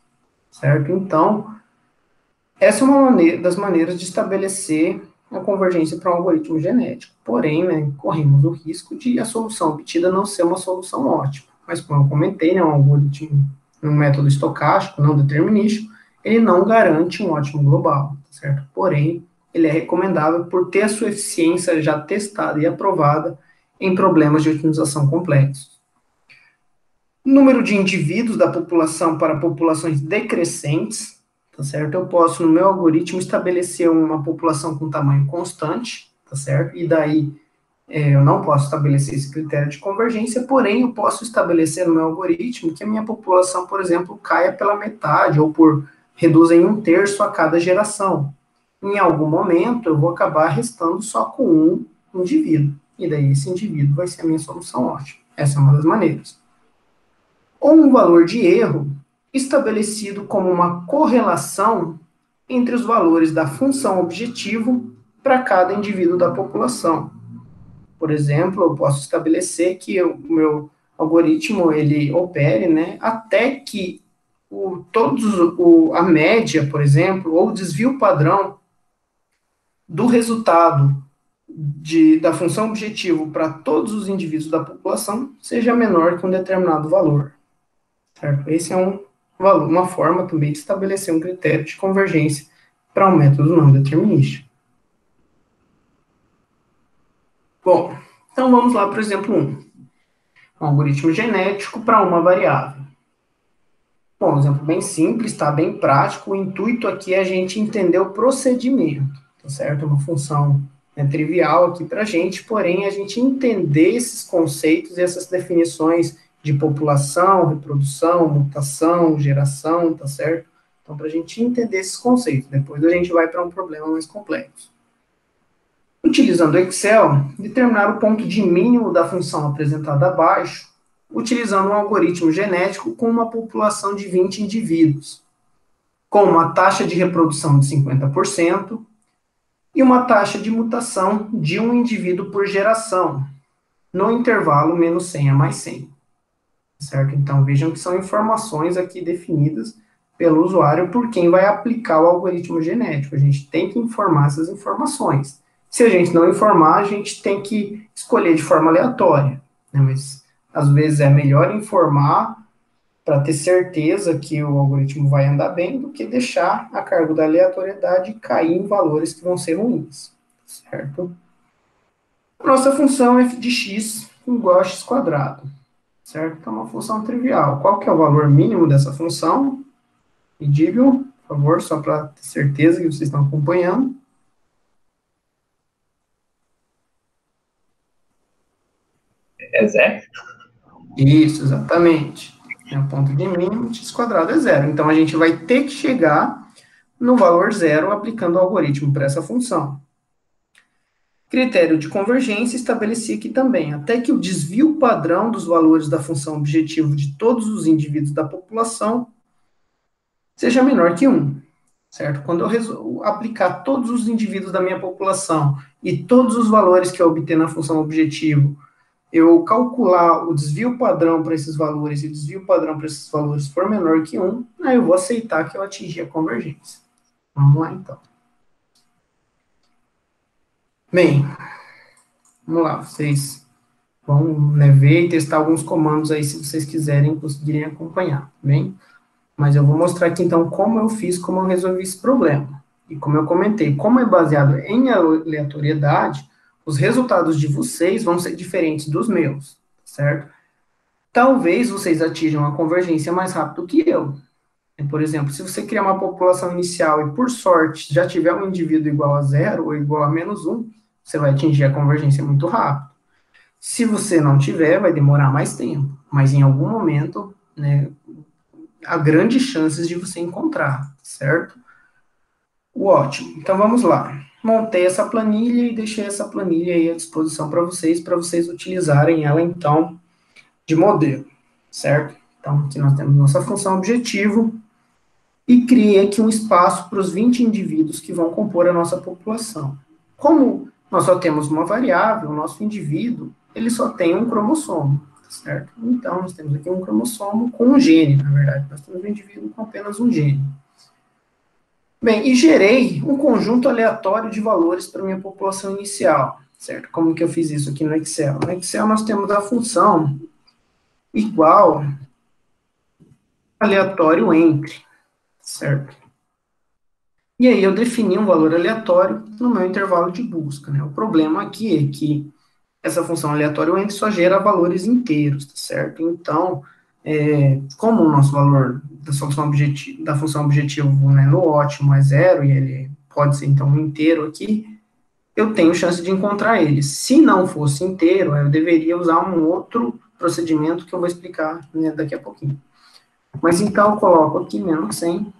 S1: certo? Então, essa é uma das maneiras de estabelecer a convergência para um algoritmo genético. Porém, né, corremos o risco de a solução obtida não ser uma solução ótima. Mas, como eu comentei, né, um algoritmo, um método estocástico, não determinístico, ele não garante um ótimo global, certo? Porém, ele é recomendável por ter a sua eficiência já testada e aprovada em problemas de otimização complexos. O número de indivíduos da população para populações decrescentes, tá certo? Eu posso, no meu algoritmo, estabelecer uma população com tamanho constante, tá certo? E daí, eu não posso estabelecer esse critério de convergência, porém, eu posso estabelecer no meu algoritmo que a minha população, por exemplo, caia pela metade, ou reduza em 1/3 a cada geração. Em algum momento, eu vou acabar restando só com um indivíduo, e daí esse indivíduo vai ser a minha solução ótima. Essa é uma das maneiras. Ou um valor de erro estabelecido como uma correlação entre os valores da função objetivo para cada indivíduo da população. Por exemplo, eu posso estabelecer que o meu algoritmo ele opere, né, até que a média, por exemplo, ou o desvio padrão do resultado da função objetivo para todos os indivíduos da população seja menor que um determinado valor. Certo? Esse é uma forma também de estabelecer um critério de convergência para um método não determinístico. Bom, então vamos lá para o exemplo 1. Um algoritmo genético para uma variável. Bom, um exemplo bem simples, tá? Bem prático. O intuito aqui é a gente entender o procedimento, tá certo? Uma função trivial aqui para a gente, porém a gente entender esses conceitos e essas definições de população, reprodução, mutação, geração, tá certo? Então, para a gente entender esses conceitos, depois a gente vai para um problema mais complexo. Utilizando o Excel, determinar o ponto de mínimo da função apresentada abaixo, utilizando um algoritmo genético com uma população de 20 indivíduos, com uma taxa de reprodução de 50% e uma taxa de mutação de um indivíduo por geração, no intervalo menos 100 a mais 100. Certo? Então, vejam que são informações aqui definidas pelo usuário por quem vai aplicar o algoritmo genético. A gente tem que informar essas informações. Se a gente não informar, a gente tem que escolher de forma aleatória, né? Mas, às vezes, é melhor informar para ter certeza que o algoritmo vai andar bem do que deixar a cargo da aleatoriedade cair em valores que vão ser ruins, certo? Nossa função f de x igual a x quadrado. Certo? Então, é uma função trivial. Qual que é o valor mínimo dessa função? Me digam, por favor, só para ter certeza que vocês estão acompanhando.
S2: É zero.
S1: Isso, exatamente. O ponto de mínimo de x quadrado é zero. Então, a gente vai ter que chegar no valor zero aplicando o algoritmo para essa função. Critério de convergência estabeleci aqui também, até que o desvio padrão dos valores da função objetivo de todos os indivíduos da população seja menor que 1, certo? Quando eu aplicar todos os indivíduos da minha população e todos os valores que eu obter na função objetivo, eu calcular o desvio padrão para esses valores e o desvio padrão para esses valores for menor que 1, aí eu vou aceitar que eu atingi a convergência. Vamos lá, então. Bem, vamos lá, vocês vão ver e testar alguns comandos aí, se vocês quiserem, conseguirem acompanhar, bem? Mas eu vou mostrar aqui, então, como eu resolvi esse problema. E como eu comentei, como é baseado em aleatoriedade, os resultados de vocês vão ser diferentes dos meus, certo? Talvez vocês atinjam a convergência mais rápido que eu. Por exemplo, se você criar uma população inicial e, por sorte, já tiver um indivíduo igual a 0 ou igual a menos 1, você vai atingir a convergência muito rápido. Se você não tiver, vai demorar mais tempo. Mas, em algum momento, né, há grandes chances de você encontrar, certo? Ótimo. Então, vamos lá. Montei essa planilha e deixei essa planilha aí à disposição para vocês utilizarem ela, então, de modelo, certo? Então, aqui nós temos nossa função objetivo, e criei aqui um espaço para os 20 indivíduos que vão compor a nossa população. Como nós só temos uma variável, o nosso indivíduo, ele só tem um cromossomo, certo? Então, nós temos aqui um cromossomo com um gene, na verdade. Nós temos um indivíduo com apenas um gene. Bem, e gerei um conjunto aleatório de valores para a minha população inicial, certo? Como que eu fiz isso aqui no Excel? No Excel nós temos a função igual aleatório entre, certo? E aí eu defini um valor aleatório no meu intervalo de busca, né? O problema aqui é que essa função aleatório entre só gera valores inteiros, tá certo? Então, como o nosso valor da função objetivo, né, no ótimo é zero, e ele pode ser, então, um inteiro aqui, eu tenho chance de encontrar ele. Se não fosse inteiro, eu deveria usar um outro procedimento que eu vou explicar, né, daqui a pouquinho. Mas, então, eu coloco aqui menos 100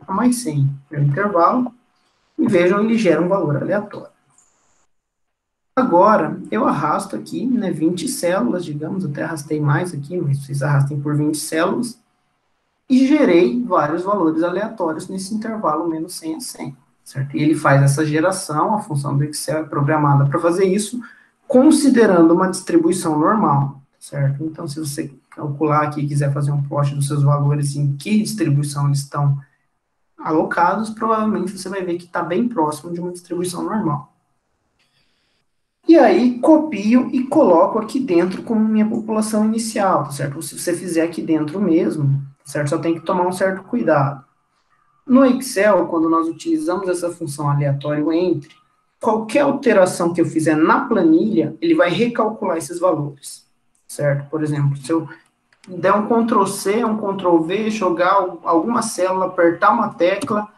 S1: a mais 100, meu intervalo, e vejam, ele gera um valor aleatório. Agora, eu arrasto aqui, né, 20 células, digamos, até arrastei mais aqui, mas vocês arrastem por 20 células, e gerei vários valores aleatórios nesse intervalo menos 100 a 100, certo? E ele faz essa geração, a função do Excel é programada para fazer isso, considerando uma distribuição normal, certo? Então, se você calcular aqui e quiser fazer um plot dos seus valores, em que distribuição eles estão alocados, provavelmente você vai ver que está bem próximo de uma distribuição normal. E aí, copio e coloco aqui dentro como minha população inicial, certo? Se você fizer aqui dentro mesmo, certo? Só tem que tomar um certo cuidado. No Excel, quando nós utilizamos essa função aleatório entre, qualquer alteração que eu fizer na planilha, ele vai recalcular esses valores, certo? Por exemplo, se eu der um Ctrl+C, um Ctrl+V, jogar alguma célula, apertar uma tecla,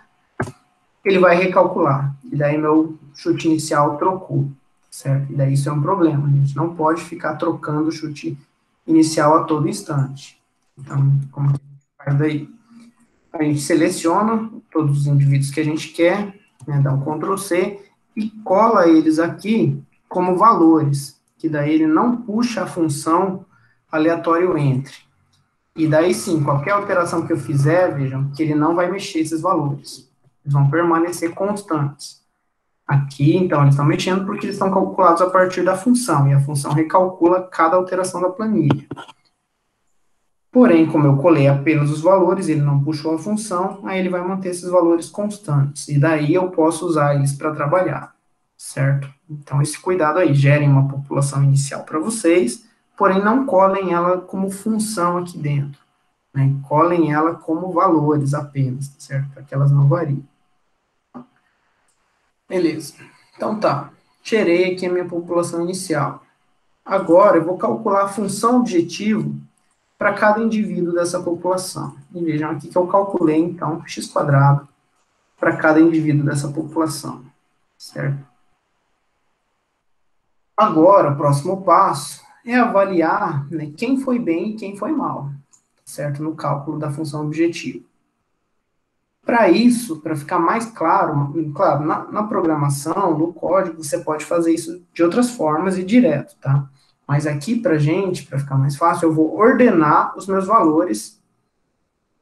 S1: ele vai recalcular. E daí meu chute inicial trocou. Certo? E daí isso é um problema, a gente não pode ficar trocando o chute inicial a todo instante. Então, como que a gente faz daí? A gente seleciona todos os indivíduos que a gente quer, né, dá um Ctrl+C e cola eles aqui como valores, que daí ele não puxa a função aleatório entre. E daí sim, qualquer alteração que eu fizer, vejam, que ele não vai mexer esses valores. Eles vão permanecer constantes. Aqui, então, eles estão mexendo porque eles estão calculados a partir da função, e a função recalcula cada alteração da planilha. Porém, como eu colei apenas os valores, ele não puxou a função, aí ele vai manter esses valores constantes, e daí eu posso usar eles para trabalhar, certo? Então, esse cuidado aí, gerem uma população inicial para vocês, porém não colem ela como função aqui dentro, né? Colem ela como valores apenas, certo? Para que elas não variem. Beleza. Então tá. Gerei aqui a minha população inicial. Agora eu vou calcular a função objetivo para cada indivíduo dessa população. E vejam aqui que eu calculei, então, x² para cada indivíduo dessa população. Certo? Agora, o próximo passo é avaliar, né, quem foi bem e quem foi mal. Certo? No cálculo da função objetivo. Para isso, para ficar mais claro, na programação, no código, você pode fazer isso de outras formas e direto, tá? Mas aqui, para gente, para ficar mais fácil, eu vou ordenar os meus valores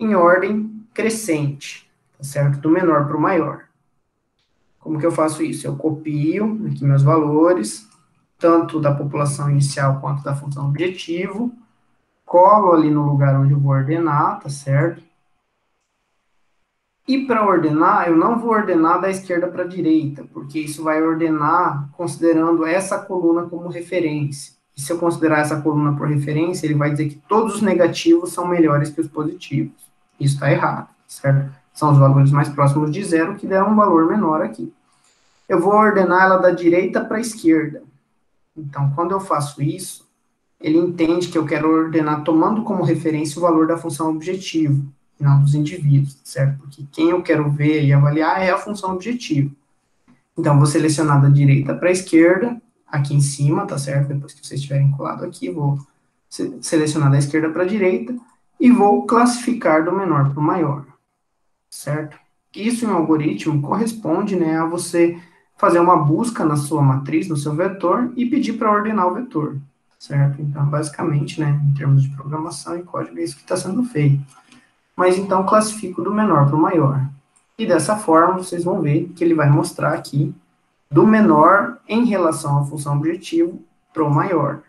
S1: em ordem crescente, tá certo? Do menor para o maior. Como que eu faço isso? Eu copio aqui meus valores, tanto da população inicial quanto da função objetivo, colo ali no lugar onde eu vou ordenar, tá certo? E para ordenar, eu não vou ordenar da esquerda para a direita, porque isso vai ordenar considerando essa coluna como referência. E se eu considerar essa coluna por referência, ele vai dizer que todos os negativos são melhores que os positivos. Isso está errado, certo? São os valores mais próximos de zero que deram um valor menor aqui. Eu vou ordenar ela da direita para a esquerda. Então, quando eu faço isso, ele entende que eu quero ordenar tomando como referência o valor da função objetivo, não dos indivíduos, certo? Porque quem eu quero ver e avaliar é a função objetivo. Então, vou selecionar da direita para a esquerda, aqui em cima, tá certo? Depois que vocês tiverem colado aqui, vou selecionar da esquerda para a direita e vou classificar do menor para o maior, certo? Isso em um algoritmo corresponde, né, a você fazer uma busca na sua matriz, no seu vetor, e pedir para ordenar o vetor, certo? Então, basicamente, né, em termos de programação e código, é isso que está sendo feito. mas então classifico do menor para o maior. E dessa forma, vocês vão ver que ele vai mostrar aqui do menor em relação à função objetivo para o maior.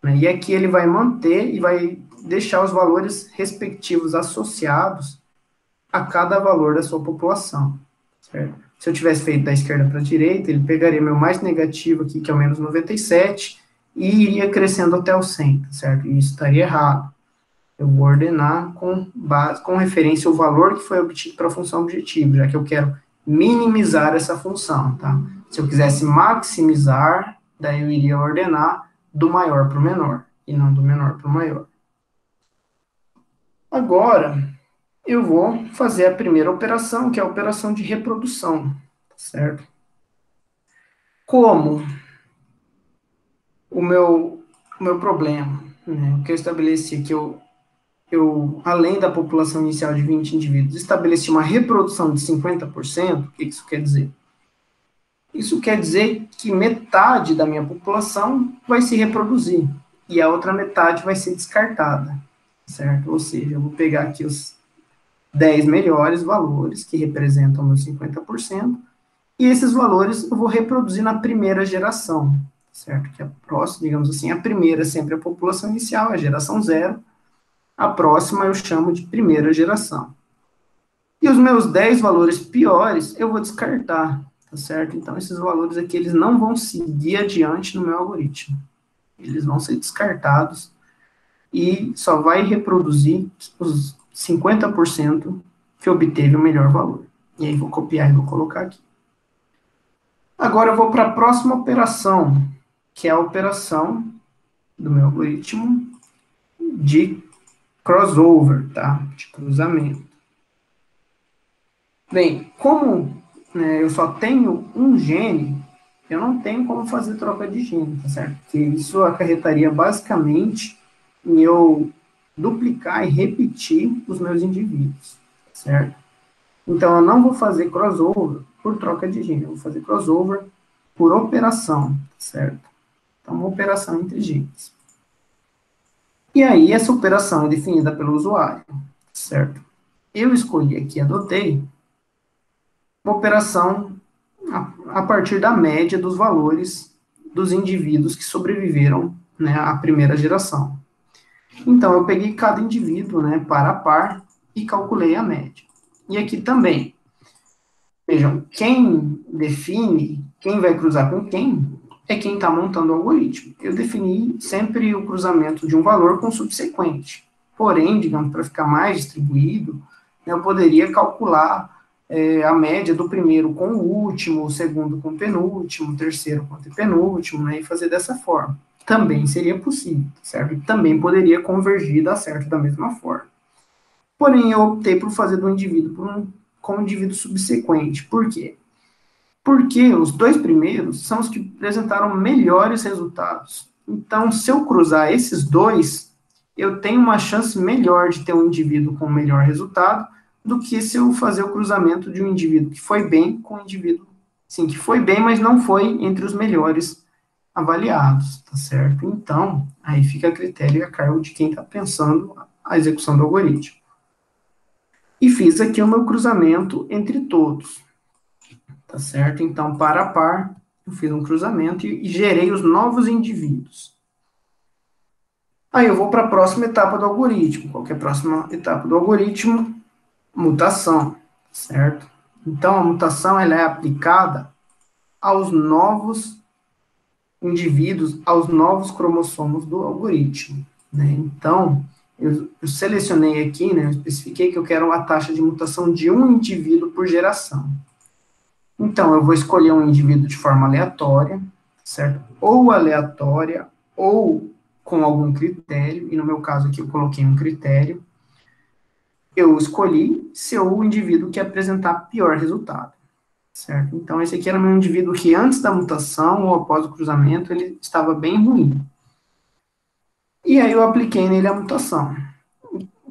S1: E aqui ele vai manter e vai deixar os valores respectivos associados a cada valor da sua população, certo? Se eu tivesse feito da esquerda para a direita, ele pegaria meu mais negativo aqui, que é o menos 97, e iria crescendo até o 100, certo? E isso estaria errado. Eu vou ordenar com referência ao valor que foi obtido para a função objetivo, já que eu quero minimizar essa função, tá? Se eu quisesse maximizar, daí eu iria ordenar do maior para o menor, e não do menor para o maior. Agora, eu vou fazer a primeira operação, que é a operação de reprodução, certo? Como o meu problema, né, que eu estabeleci que além da população inicial de 20 indivíduos, estabeleci uma reprodução de 50%, o que isso quer dizer? Isso quer dizer que metade da minha população vai se reproduzir, e a outra metade vai ser descartada, certo? Ou seja, eu vou pegar aqui os 10 melhores valores, que representam meus 50%, e esses valores eu vou reproduzir na primeira geração, certo? Que é a próxima, digamos assim, a primeira é sempre a população inicial, a geração 0, a próxima eu chamo de primeira geração. E os meus 10 valores piores eu vou descartar, tá certo? Então, esses valores aqui, eles não vão seguir adiante no meu algoritmo. Eles vão ser descartados e só vai reproduzir os 50% que obteve o melhor valor. E aí, vou copiar e vou colocar aqui. Agora, eu vou para a próxima operação, que é a operação do meu algoritmo de crossover, tá? De cruzamento. Bem, como eu só tenho um gene, eu não tenho como fazer troca de gene, tá certo? Porque isso acarretaria basicamente em eu duplicar e repetir os meus indivíduos, certo? Então, eu não vou fazer crossover por troca de gene, eu vou fazer crossover por operação, certo? Então, uma operação entre genes. E aí, essa operação é definida pelo usuário, certo? Eu escolhi aqui, adotei, uma operação a partir da média dos valores dos indivíduos que sobreviveram, né, à primeira geração. Então, eu peguei cada indivíduo, né, par a par, e calculei a média. E aqui também, vejam, quem define quem vai cruzar com quem é quem está montando o algoritmo. Eu defini sempre o cruzamento de um valor com subsequente. Porém, digamos, para ficar mais distribuído, né, eu poderia calcular a média do primeiro com o último, o segundo com o penúltimo, o terceiro com o penúltimo, né, e fazer dessa forma. Também seria possível, certo? E também poderia convergir e dar certo da mesma forma. Porém, eu optei por fazer do indivíduo com o indivíduo subsequente. Por quê? Porque os dois primeiros são os que apresentaram melhores resultados. Então, se eu cruzar esses dois, eu tenho uma chance melhor de ter um indivíduo com melhor resultado do que se eu fazer o cruzamento de um indivíduo que foi bem com um indivíduo, sim, que foi bem, mas não foi entre os melhores avaliados, tá certo? Então, aí fica a critério e a cargo de quem está pensando a execução do algoritmo. E fiz aqui o meu cruzamento entre todos, tá certo? Então, par a par, eu fiz um cruzamento e gerei os novos indivíduos. Aí eu vou para a próxima etapa do algoritmo. Qual que é a próxima etapa do algoritmo? Mutação, certo? Então, a mutação ela é aplicada aos novos indivíduos, aos novos cromossomos do algoritmo, né? Então, eu selecionei aqui, né, eu especifiquei que eu quero a taxa de mutação de um indivíduo por geração. Então, eu vou escolher um indivíduo de forma aleatória, certo? Ou aleatória, ou com algum critério, e no meu caso aqui eu coloquei um critério. Eu escolhi ser o indivíduo que apresentar pior resultado, certo? Então, esse aqui era meu indivíduo que antes da mutação ou após o cruzamento, ele estava bem ruim. E aí eu apliquei nele a mutação.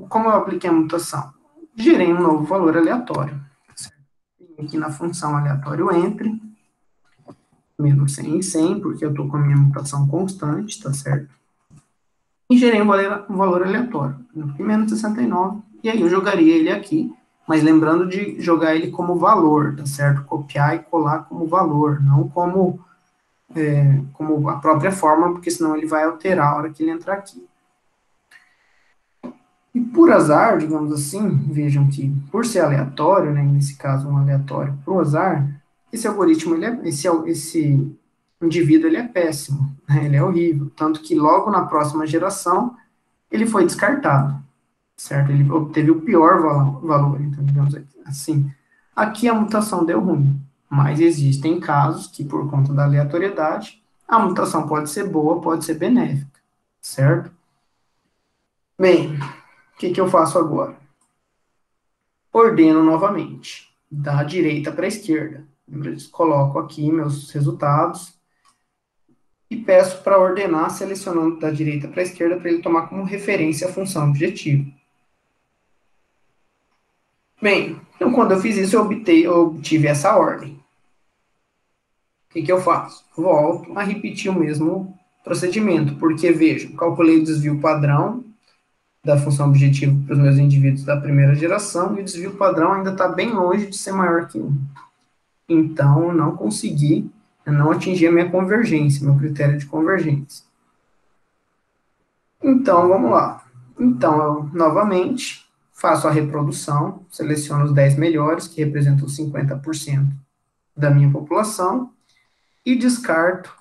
S1: Como eu apliquei a mutação? Gerei um novo valor aleatório. Aqui na função aleatório entre, menos 100 e 100, porque eu estou com a minha mutação constante, tá certo? E gerei um valor aleatório. Aqui menos 69 e aí eu jogaria ele aqui, mas lembrando de jogar ele como valor, tá certo? Copiar e colar como valor, não como, como a própria fórmula, porque senão ele vai alterar a hora que ele entrar aqui. E por azar, digamos assim, vejam que por ser aleatório, né, nesse caso um aleatório por azar, esse algoritmo, esse indivíduo, ele é péssimo, né, ele é horrível, tanto que logo na próxima geração ele foi descartado, certo? Ele obteve o pior valor, então digamos assim. Aqui a mutação deu ruim, mas existem casos que por conta da aleatoriedade, a mutação pode ser boa, pode ser benéfica, certo? Bem, o que eu faço agora? Ordeno novamente, da direita para a esquerda. Coloco aqui meus resultados e peço para ordenar, selecionando da direita para a esquerda, para ele tomar como referência a função objetivo. Bem, então quando eu fiz isso, eu obtive essa ordem. O que eu faço? Volto a repetir o mesmo procedimento, porque, veja, calculei o desvio padrão da função objetivo para os meus indivíduos da primeira geração, e o desvio padrão ainda está bem longe de ser maior que 1. Então, eu não consegui, eu não atingi a minha convergência, meu critério de convergência. Então, vamos lá. Então, eu, novamente, faço a reprodução, seleciono os 10 melhores, que representam 50% da minha população, e descarto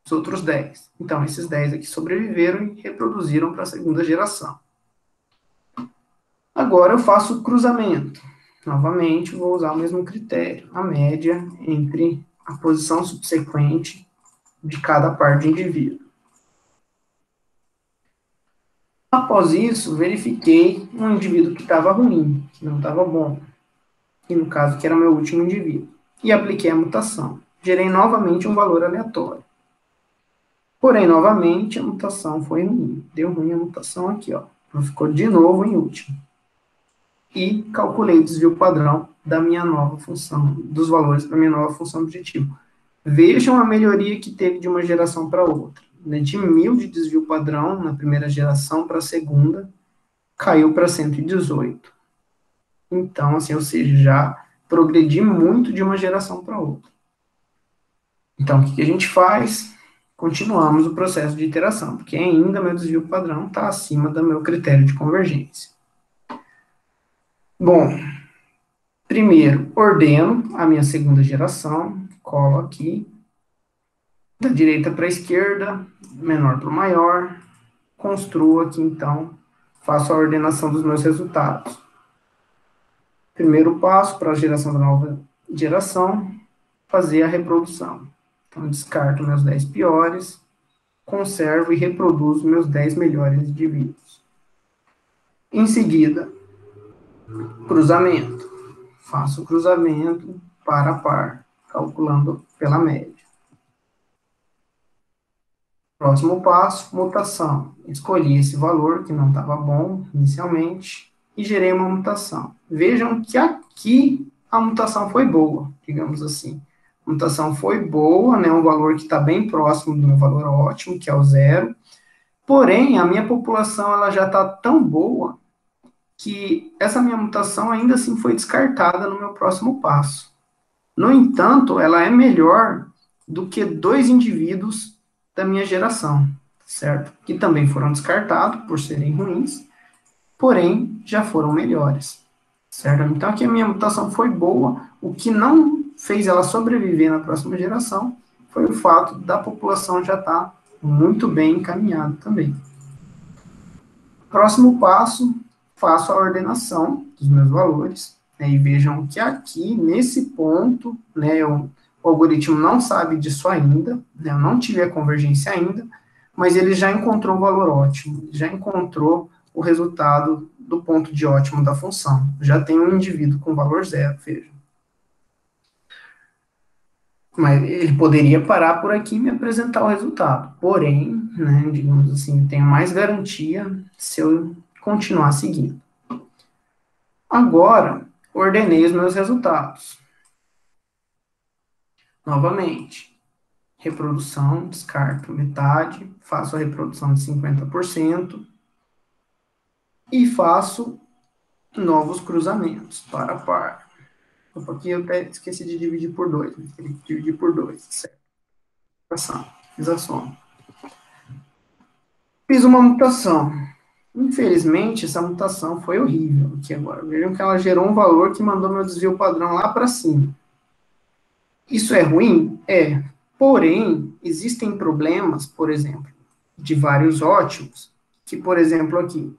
S1: os outros 10. Então, esses 10 aqui sobreviveram e reproduziram para a segunda geração. Agora eu faço o cruzamento. Novamente, vou usar o mesmo critério, a média entre a posição subsequente de cada par de indivíduo. Após isso, verifiquei um indivíduo que estava ruim, que não estava bom, e no caso que era meu último indivíduo, e apliquei a mutação. Gerei novamente um valor aleatório. Porém, novamente, a mutação foi ruim. Deu ruim a mutação aqui, ó. Então, ficou de novo em último. E calculei o desvio padrão da minha nova função, dos valores da minha nova função objetivo. Vejam a melhoria que teve de uma geração para outra. De 1000 de desvio padrão na primeira geração para a segunda, caiu para 118. Então, assim, ou seja, já progredi muito de uma geração para outra. Então, o que a gente faz? Continuamos o processo de iteração, porque ainda meu desvio padrão está acima do meu critério de convergência. Bom, primeiro, ordeno a minha segunda geração, colo aqui, da direita para a esquerda, menor para o maior, construo aqui, então, faço a ordenação dos meus resultados. Primeiro passo, para a geração da nova geração, fazer a reprodução. Então, descarto meus 10 piores, conservo e reproduzo meus 10 melhores indivíduos. Em seguida, cruzamento. Faço o cruzamento par a par, calculando pela média. Próximo passo, mutação. Escolhi esse valor que não estava bom inicialmente e gerei uma mutação. Vejam que aqui a mutação foi boa, digamos assim. A mutação foi boa, né, um valor que está bem próximo do meu valor ótimo, que é o 0. Porém, a minha população ela já está tão boa que essa minha mutação ainda assim foi descartada no meu próximo passo. No entanto, ela é melhor do que 2 indivíduos da minha geração, certo? Que também foram descartados por serem ruins, porém já foram melhores, certo? Então aqui a minha mutação foi boa, o que não fez ela sobreviver na próxima geração foi o fato da população já estar muito bem encaminhada também. Próximo passo, faço a ordenação dos meus valores, né, e vejam que aqui, nesse ponto, né, o algoritmo não sabe disso ainda, né, eu não tive a convergência ainda, mas ele já encontrou o valor ótimo, já encontrou o resultado do ponto de ótimo da função. Já tem um indivíduo com valor 0, veja. Mas ele poderia parar por aqui e me apresentar o resultado. Porém, né, digamos assim, eu tenho mais garantia se eu continuar seguindo. Agora, ordenei os meus resultados. Novamente, reprodução, descarto metade, faço a reprodução de 50% e faço novos cruzamentos, par a par. Aqui eu até esqueci de dividir por 2, teria que dividir por 2, certo? Fiz a soma. Fiz uma mutação. Infelizmente, essa mutação foi horrível aqui agora. Vejam que ela gerou um valor que mandou meu desvio padrão lá para cima. Isso é ruim? É. Porém, existem problemas, por exemplo, de vários ótimos, que, por exemplo, aqui,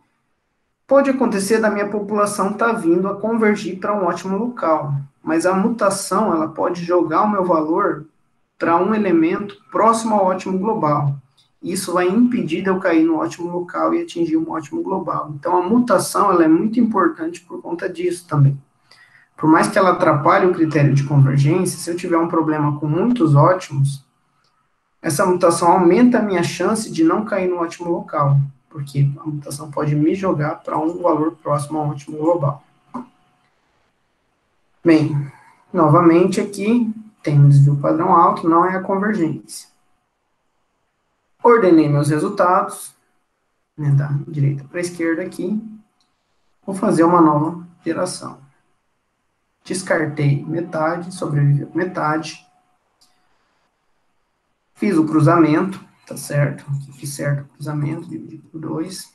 S1: pode acontecer da minha população estar vindo a convergir para um ótimo local, mas a mutação, ela pode jogar o meu valor para um elemento próximo ao ótimo global. Isso vai impedir de eu cair no ótimo local e atingir um ótimo global. Então, a mutação, ela é muito importante por conta disso também. Por mais que ela atrapalhe o critério de convergência, se eu tiver um problema com muitos ótimos, essa mutação aumenta a minha chance de não cair no ótimo local, porque a mutação pode me jogar para um valor próximo ao ótimo global. Bem, novamente aqui, tem um desvio padrão alto, não é a convergência. Ordenei meus resultados, né, da direita para a esquerda aqui, vou fazer uma nova geração. Descartei metade, sobreviveu metade. Fiz o cruzamento, tá certo? Fiz certo o cruzamento, dividi por 2.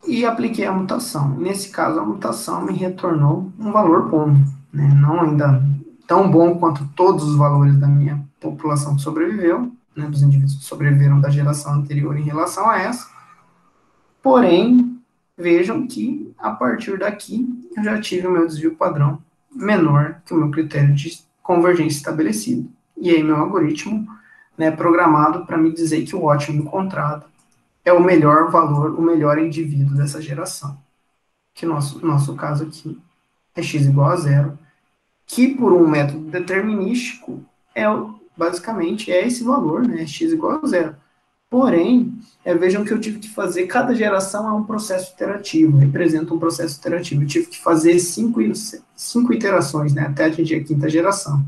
S1: E apliquei a mutação. Nesse caso, a mutação me retornou um valor bom, né? Não ainda tão bom quanto todos os valores da minha população que sobreviveu, né? Dos indivíduos que sobreviveram da geração anterior em relação a essa. Porém, vejam que, a partir daqui, eu já tive o meu desvio padrão menor que o meu critério de convergência estabelecido. E aí, meu algoritmo, né, programado para me dizer que o ótimo encontrado é o melhor valor, o melhor indivíduo dessa geração. Que nosso caso aqui é x igual a zero, que por um método determinístico, basicamente é esse valor, né, x igual a zero. Porém, vejam que eu tive que fazer, cada geração é um processo iterativo, representa um processo iterativo. Eu tive que fazer cinco iterações, né, até atingir a quinta geração.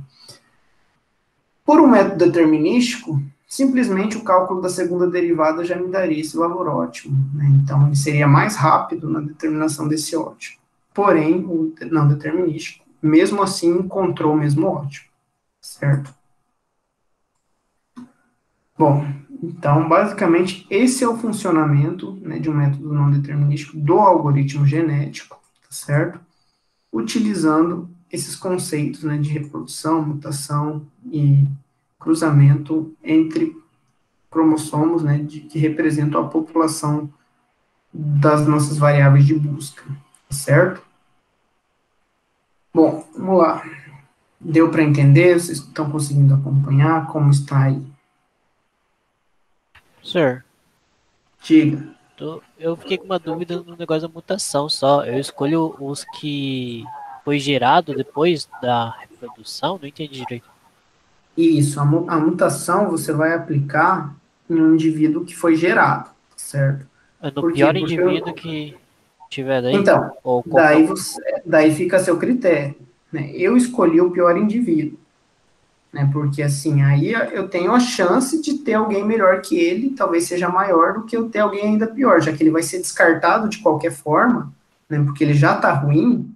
S1: Por um método determinístico, simplesmente o cálculo da segunda derivada já me daria esse valor ótimo, né? Então, ele seria mais rápido na determinação desse ótimo. Porém, o não determinístico, mesmo assim, encontrou o mesmo ótimo, certo? Bom, então, basicamente, esse é o funcionamento, né, de um método não determinístico do algoritmo genético, tá certo? Utilizando esses conceitos, né, de reprodução, mutação e cruzamento entre cromossomos, né, que representam a população das nossas variáveis de busca, tá certo? Bom, vamos lá. Deu para entender? Vocês estão conseguindo acompanhar como está aí?
S3: Sir,
S1: Diga.
S3: eu fiquei com uma dúvida no negócio da mutação só. Eu escolho os que foi gerado depois da reprodução? Não entendi direito.
S1: Isso, a mutação você vai aplicar em um indivíduo que foi gerado, certo?
S3: É no
S1: Por quê?
S3: pior
S1: Porque
S3: indivíduo que tiver daí?
S1: Então,
S3: Ou qualquer um?
S1: daí fica a seu critério, né? Eu escolhi o pior indivíduo, né? Porque assim, aí eu tenho a chance de ter alguém melhor que ele, talvez seja maior do que eu ter alguém ainda pior, já que ele vai ser descartado de qualquer forma, né? Porque ele já está ruim,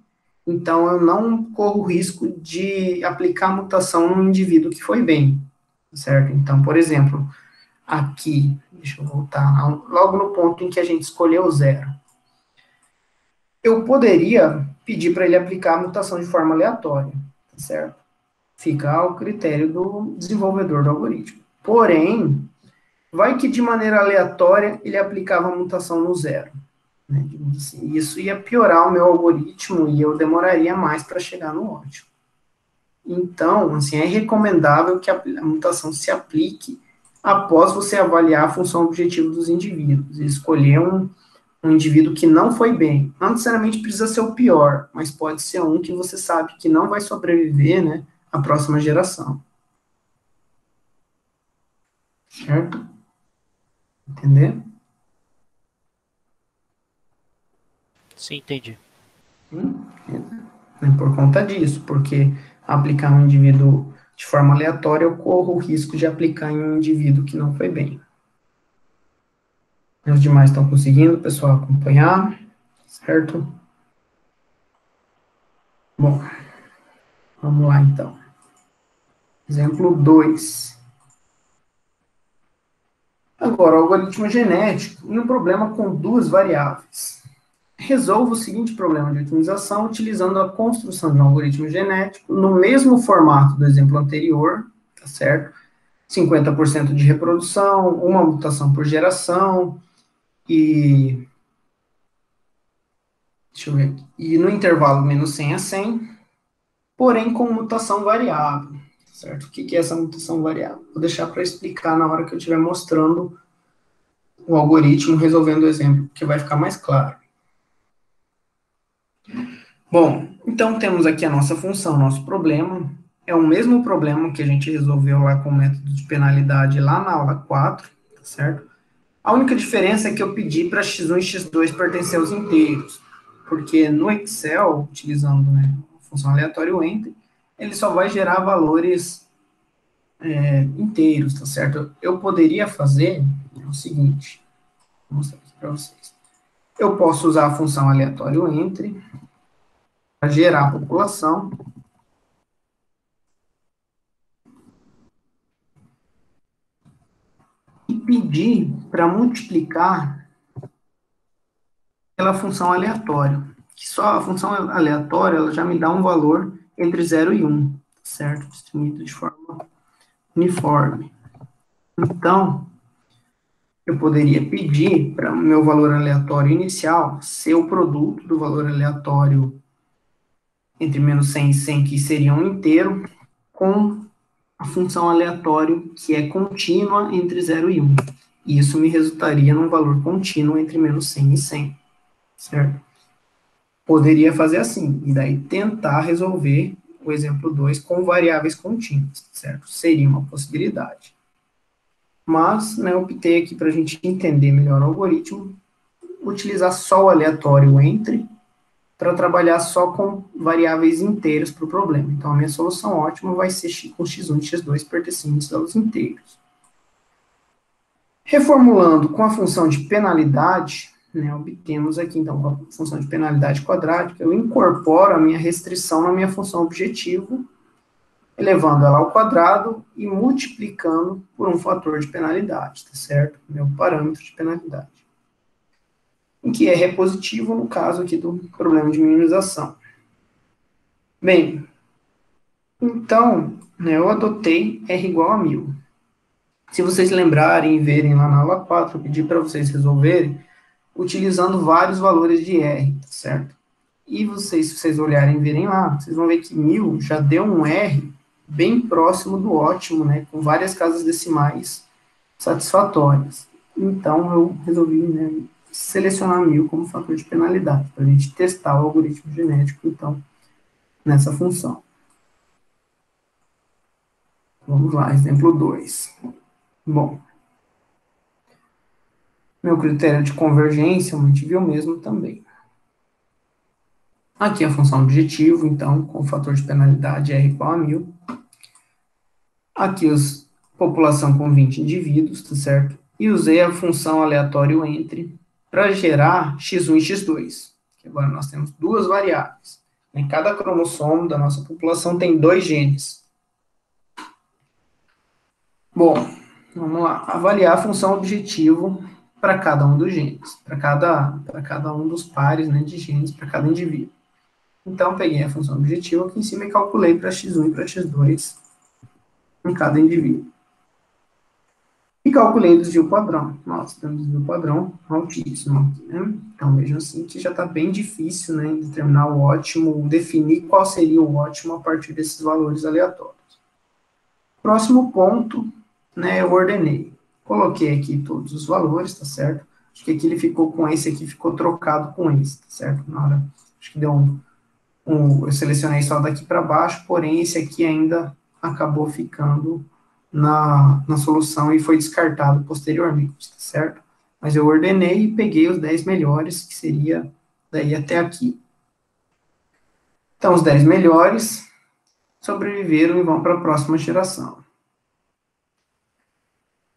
S1: então eu não corro o risco de aplicar a mutação num indivíduo que foi bem, certo? Então, por exemplo, aqui, deixa eu voltar, logo no ponto em que a gente escolheu o zero, eu poderia pedir para ele aplicar a mutação de forma aleatória, certo? Fica ao critério do desenvolvedor do algoritmo. Porém, vai que de maneira aleatória ele aplicava a mutação no zero, né? Assim, isso ia piorar o meu algoritmo e eu demoraria mais para chegar no ótimo. Então, assim, é recomendável que a mutação se aplique após você avaliar a função objetiva dos indivíduos e escolher um indivíduo que não foi bem. Não necessariamente precisa ser o pior, mas pode ser um que você sabe que não vai sobreviver, né, à próxima geração. Certo? Entender?
S3: Sim, entendi.
S1: Por conta disso, porque aplicar um indivíduo de forma aleatória, eu corro o risco de aplicar em um indivíduo que não foi bem. Os demais estão conseguindo, pessoal, acompanhar? certo? Bom, vamos lá então. Exemplo 2. Agora, o algoritmo genético e um problema com duas variáveis. Resolva o seguinte problema de otimização utilizando a construção de um algoritmo genético no mesmo formato do exemplo anterior, tá certo? 50% de reprodução, uma mutação por geração e deixa eu ver aqui, e no intervalo menos 100 a 100, porém com mutação variável, certo? O que é essa mutação variável? Vou deixar para explicar na hora que eu estiver mostrando o algoritmo resolvendo o exemplo, que vai ficar mais claro. Bom, então temos aqui a nossa função, nosso problema. É o mesmo problema que a gente resolveu lá com o método de penalidade lá na aula 4, tá certo? A única diferença é que eu pedi para x1 e x2 pertencer aos inteiros, porque no Excel, utilizando, né, a função aleatório entre, ele só vai gerar valores inteiros, tá certo? Eu poderia fazer o seguinte, vou mostrar aqui para vocês. Eu posso usar a função aleatório entre para gerar a população. E pedir para multiplicar pela função aleatória. Que só a função aleatória ela já me dá um valor entre 0 e 1, certo? Distribuído de forma uniforme. Então, eu poderia pedir para o meu valor aleatório inicial ser o produto do valor aleatório entre menos 100 e 100, que seria um inteiro, com a função aleatório, que é contínua entre 0 e 1. E isso me resultaria num valor contínuo entre menos 100 e 100, certo? Poderia fazer assim, e daí tentar resolver o exemplo 2 com variáveis contínuas, certo? Seria uma possibilidade. Mas, né, optei aqui para a gente entender melhor o algoritmo, utilizar só o aleatório entre, para trabalhar só com variáveis inteiras para o problema. Então, a minha solução ótima vai ser com x1 e x2 pertencentes aos inteiros. Reformulando com a função de penalidade, né, obtemos aqui, então, com a função de penalidade quadrática, eu incorporo a minha restrição na minha função objetivo, elevando ela ao quadrado e multiplicando por um fator de penalidade, tá certo? Meu parâmetro de penalidade. Em que R é positivo, no caso aqui do problema de minimização. Bem, então, né, eu adotei R igual a 1000. Se vocês lembrarem e verem lá na aula 4, eu pedi para vocês resolverem utilizando vários valores de R, tá certo? E vocês, se vocês olharem e verem lá, vocês vão ver que 1000 já deu um R bem próximo do ótimo, né, com várias casas decimais satisfatórias. Então, eu resolvi, né, selecionar 1000 como fator de penalidade, para a gente testar o algoritmo genético, então, nessa função. Vamos lá, exemplo 2. Bom, meu critério de convergência eu mantive o mesmo também. Aqui a função objetivo, então, com o fator de penalidade R igual a 1000. Aqui população com 20 indivíduos, tá certo? E usei a função aleatório entre para gerar x1 e x2. Que agora nós temos duas variáveis. Em cada cromossomo da nossa população tem 2 genes. Bom, vamos lá. Avaliar a função objetivo para cada um dos genes, para cada um dos pares, né, de genes para cada indivíduo. Então, peguei a função objetivo aqui em cima e calculei para x1 e para x2 em cada indivíduo. E calculei o desvio padrão. Nossa, temos um desvio padrão altíssimo aqui, né? Então, vejam assim que já está bem difícil, né, determinar o ótimo, definir qual seria o ótimo a partir desses valores aleatórios. Próximo ponto, né, eu ordenei. Coloquei aqui todos os valores, tá certo? Acho que aqui ele ficou com esse aqui, ficou trocado com esse, tá certo? Na hora, acho que deu eu selecionei só daqui para baixo, porém esse aqui ainda acabou ficando na solução e foi descartado posteriormente, tá certo? Mas eu ordenei e peguei os 10 melhores, que seria daí até aqui. Então, os 10 melhores sobreviveram e vão para a próxima geração.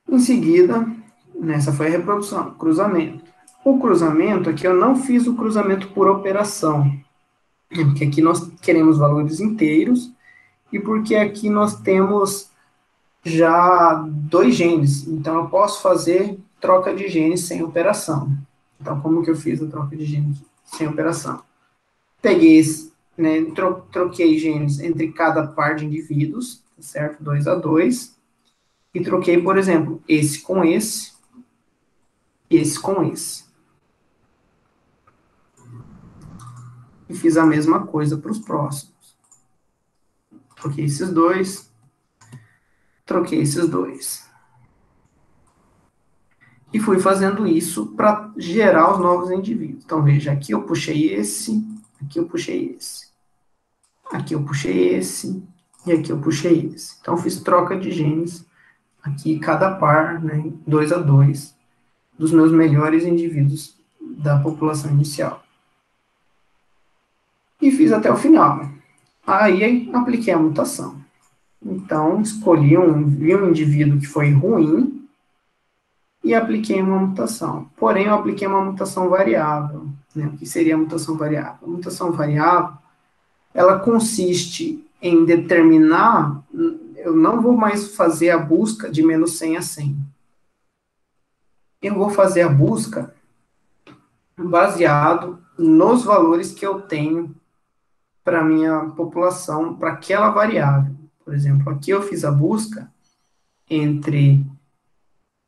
S1: Em seguida, nessa foi a reprodução, cruzamento. O cruzamento, aqui eu não fiz o cruzamento por operação, porque aqui nós queremos valores inteiros, e porque aqui nós temos já 2 genes, então eu posso fazer troca de genes sem operação. Então, como que eu fiz a troca de genes sem operação? Peguei, né, troquei genes entre cada par de indivíduos, certo? 2 a 2, e troquei, por exemplo, esse com esse com esse. E fiz a mesma coisa para os próximos. Troquei esses dois, troquei esses dois. E fui fazendo isso para gerar os novos indivíduos. Então, veja, aqui eu puxei esse, aqui eu puxei esse. Aqui eu puxei esse, e aqui eu puxei esse. Então, fiz troca de genes, aqui cada par, né, 2 a 2, dos meus melhores indivíduos da população inicial. E fiz até o final. Aí, apliquei a mutação. Então, escolhi vi um indivíduo que foi ruim, e apliquei uma mutação. Porém, eu apliquei uma mutação variável. Né? O que seria a mutação variável? A mutação variável, ela consiste em determinar, eu não vou mais fazer a busca de menos 100 a 100. Eu vou fazer a busca baseado nos valores que eu tenho para a minha população, para aquela variável. Por exemplo, aqui eu fiz a busca entre,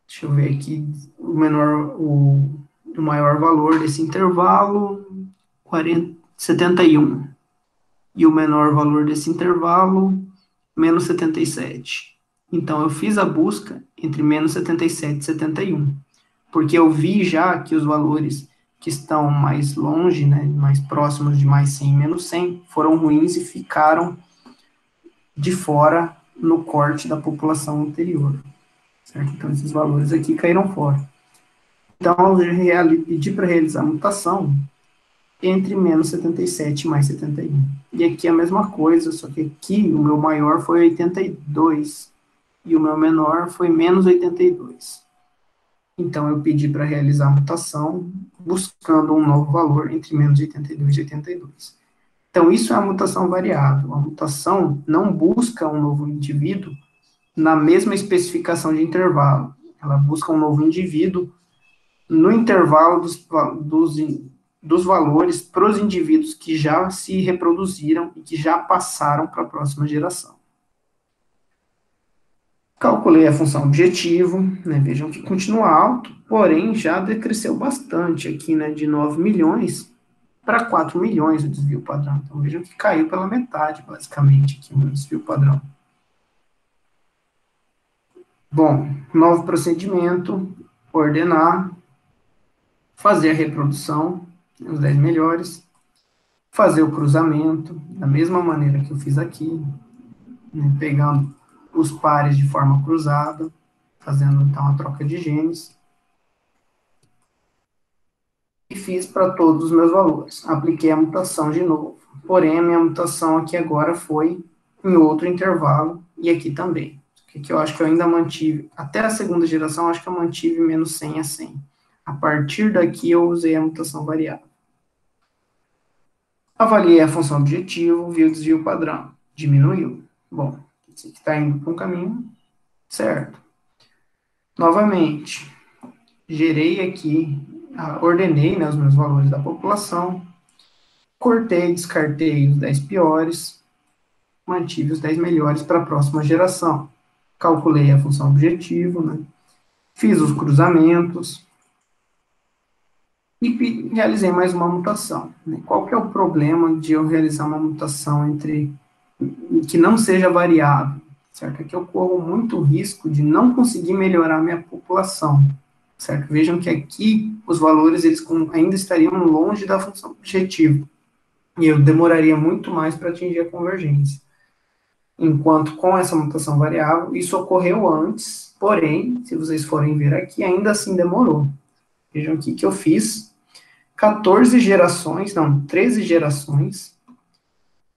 S1: deixa eu ver aqui, o maior valor desse intervalo, 71. E o menor valor desse intervalo, menos 77. Então, eu fiz a busca entre menos 77 e 71. Porque eu vi já que os valores que estão mais longe, né, mais próximos de mais 100 e menos 100, foram ruins e ficaram de fora no corte da população anterior. Certo? Então, esses valores aqui caíram fora. Então, eu pedi para realizar a mutação entre menos 77 e mais 71. E aqui a mesma coisa, só que aqui o meu maior foi 82 e o meu menor foi menos 82. Então, eu pedi para realizar a mutação buscando um novo valor entre menos 82 e 82. Então, isso é a mutação variável. A mutação não busca um novo indivíduo na mesma especificação de intervalo. Ela busca um novo indivíduo no intervalo dos valores para os indivíduos que já se reproduziram e que já passaram para a próxima geração. Calculei a função objetivo, né, vejam que continua alto, porém já decresceu bastante aqui, né, de 9 milhões para 4 milhões o desvio padrão. Então vejam que caiu pela metade, basicamente, aqui o desvio padrão. Bom, novo procedimento, ordenar, fazer a reprodução, os 10 melhores, fazer o cruzamento, da mesma maneira que eu fiz aqui, né, pegando os pares de forma cruzada, fazendo então a troca de genes, e fiz para todos os meus valores. Apliquei a mutação de novo, porém a minha mutação aqui agora foi em outro intervalo, e aqui também. Que eu acho que eu ainda mantive, até a segunda geração, eu acho que eu mantive menos 100 a 100. A partir daqui eu usei a mutação variável. Avaliei a função objetivo, vi o desvio padrão, diminuiu. Bom, está indo para um caminho certo. Novamente, gerei aqui, ordenei, né, os meus valores da população, cortei, descartei os 10 piores, mantive os 10 melhores para a próxima geração. Calculei a função objetivo, né, fiz os cruzamentos, e realizei mais uma mutação. Né? Qual que é o problema de eu realizar uma mutação que não seja variável? Certo? É que eu corro muito risco de não conseguir melhorar minha população. Certo? Vejam que aqui os valores eles ainda estariam longe da função objetivo. E eu demoraria muito mais para atingir a convergência. Enquanto com essa mutação variável, isso ocorreu antes, porém, se vocês forem ver aqui, ainda assim demorou. Vejam aqui que eu fiz 13 gerações,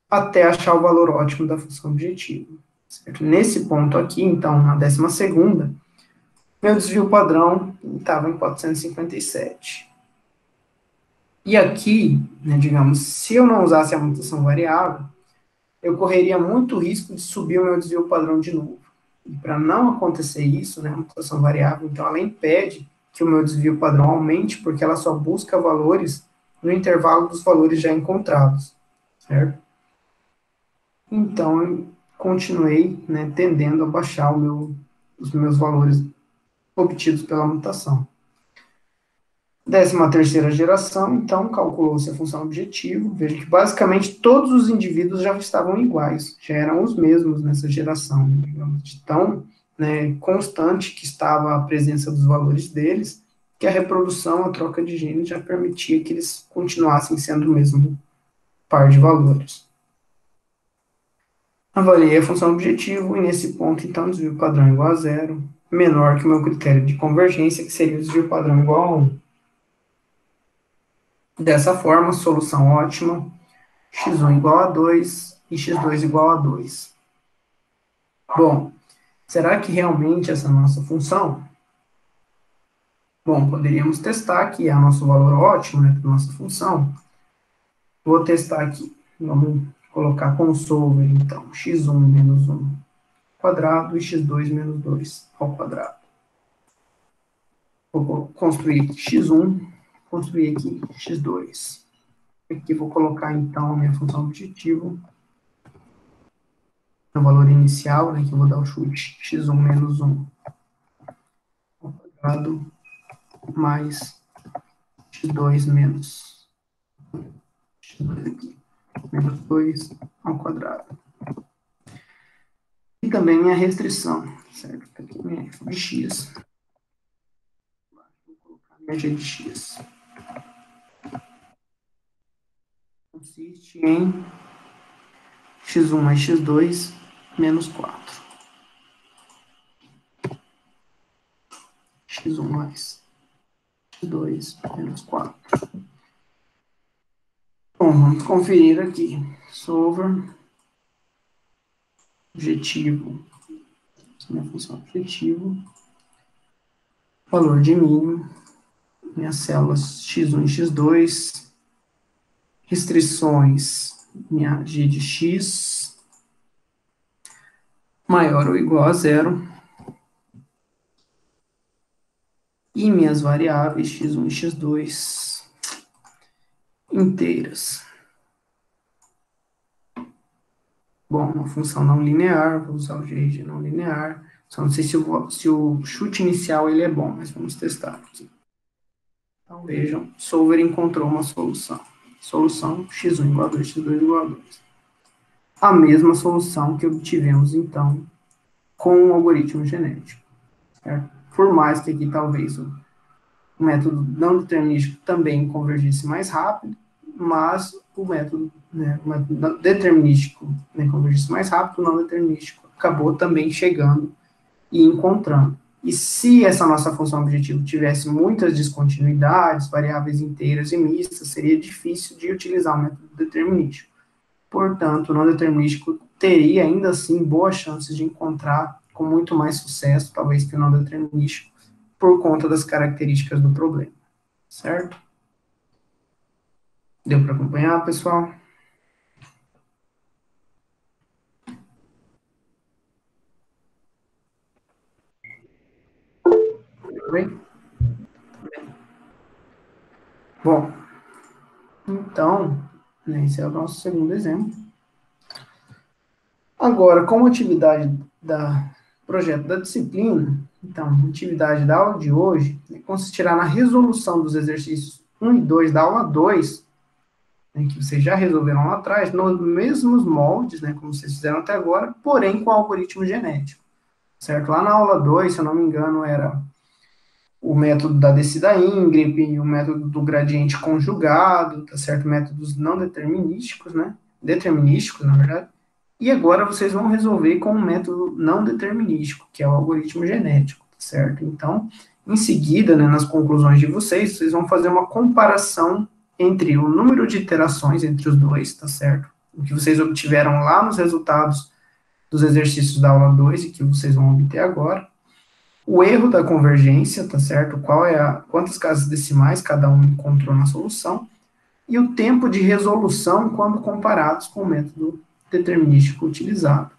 S1: até achar o valor ótimo da função objetiva. Certo? Nesse ponto aqui, então, na 12ª, meu desvio padrão estava em 457. E aqui, né, digamos, se eu não usasse a mutação variável, eu correria muito risco de subir o meu desvio padrão de novo. E para não acontecer isso, né, a mutação variável, então, ela impede que o meu desvio padrão aumente, porque ela só busca valores no intervalo dos valores já encontrados, certo? Então, eu continuei, né, tendendo a baixar os meus valores obtidos pela mutação. 13ª geração, então, calculou-se a função objetivo. Veja que, basicamente, todos os indivíduos já estavam iguais, já eram os mesmos nessa geração, digamos, de tão, né, constante que estava a presença dos valores deles, que a reprodução, a troca de genes, já permitia que eles continuassem sendo o mesmo par de valores. Avaliei a função objetivo, e nesse ponto, então, desvio padrão igual a zero, menor que o meu critério de convergência, que seria o desvio padrão igual a 1. Dessa forma, solução ótima, x1 igual a 2 e x2 igual a 2. Bom, será que realmente essa é a nossa função? Bom, poderíamos testar aqui o nosso valor ótimo, né, para nossa função. Vou testar aqui. Vamos colocar como solver, então, x1 menos 1 quadrado e x2 menos 2 ao quadrado. Vou construir aqui x1, construir aqui x2. Aqui vou colocar, então, a minha função objetivo, o valor inicial, né, que eu vou dar o chute, x1 menos 1 ao quadrado, mais x2 menos x2 aqui, menos 2 ao quadrado. E também minha restrição, certo? Aqui minha f de x. Vou colocar minha g de x. Consiste em x1 mais x2 menos 4. x1 mais x2 menos 4. Bom, vamos conferir aqui. Solver objetivo. Minha função objetivo. Valor de mínimo. Minhas células x1 e x2. Restrições. Minha g de x maior ou igual a zero. E minhas variáveis x1 e x2 inteiras. Bom, uma função não linear, vou usar o GG não linear. Só não sei se o chute inicial ele é bom, mas vamos testar aqui. Então vejam, solver encontrou uma solução. Solução x1 igual a 2, x2 igual a 2. A mesma solução que obtivemos, então, com o algoritmo genético. Certo? Por mais que aqui talvez o método não determinístico também convergisse mais rápido, mas o método determinístico, né, convergisse mais rápido, o não determinístico acabou também chegando e encontrando. E se essa nossa função objetivo tivesse muitas descontinuidades, variáveis inteiras e mistas, seria difícil de utilizar o método determinístico. Portanto, o não determinístico teria ainda assim boas chances de encontrar com muito mais sucesso, talvez que o não determinístico, por conta das características do problema. Certo? Deu para acompanhar, pessoal? Tudo bem? Bom, então, esse é o nosso segundo exemplo. Agora, como atividade da projeto da disciplina, então, a atividade da aula de hoje consistirá na resolução dos exercícios 1 e 2 da aula 2, né, que vocês já resolveram lá atrás, nos mesmos moldes, né, como vocês fizeram até agora, porém com algoritmo genético, certo? Lá na aula 2, se eu não me engano, era o método da descida íngreme, o método do gradiente conjugado, tá certo? Métodos não determinísticos, né? Determinísticos, na verdade. E agora vocês vão resolver com um método não determinístico, que é o algoritmo genético, tá certo? Então, em seguida, né, nas conclusões de vocês vão fazer uma comparação entre o número de iterações entre os dois, tá certo? O que vocês obtiveram lá nos resultados dos exercícios da aula 2 e que vocês vão obter agora. O erro da convergência, tá certo? Quantas casas decimais cada um encontrou na solução. e o tempo de resolução quando comparados com o método determinístico utilizado,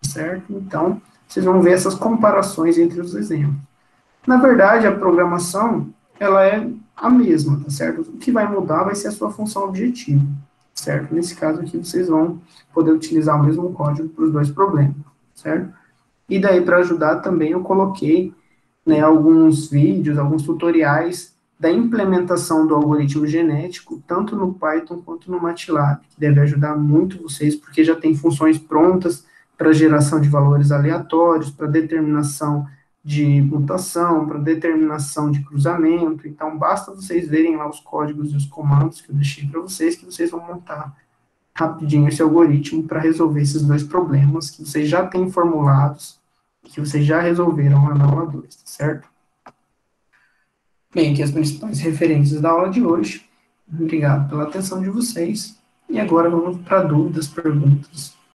S1: certo? Então, vocês vão ver essas comparações entre os exemplos. Na verdade, a programação, ela é a mesma, tá certo? O que vai mudar vai ser a sua função objetiva, certo? Nesse caso aqui, vocês vão poder utilizar o mesmo código para os dois problemas, certo? E daí, para ajudar também, eu coloquei, né, alguns vídeos, alguns tutoriais da implementação do algoritmo genético, tanto no Python quanto no MATLAB, que deve ajudar muito vocês, porque já tem funções prontas para geração de valores aleatórios, para determinação de mutação, para determinação de cruzamento. Então, basta vocês verem lá os códigos e os comandos que eu deixei para vocês, que vocês vão montar rapidinho esse algoritmo para resolver esses dois problemas que vocês já têm formulados, que vocês já resolveram lá na aula 2, tá certo? Bem, aqui as principais referências da aula de hoje. Obrigado pela atenção de vocês. E agora vamos para dúvidas, perguntas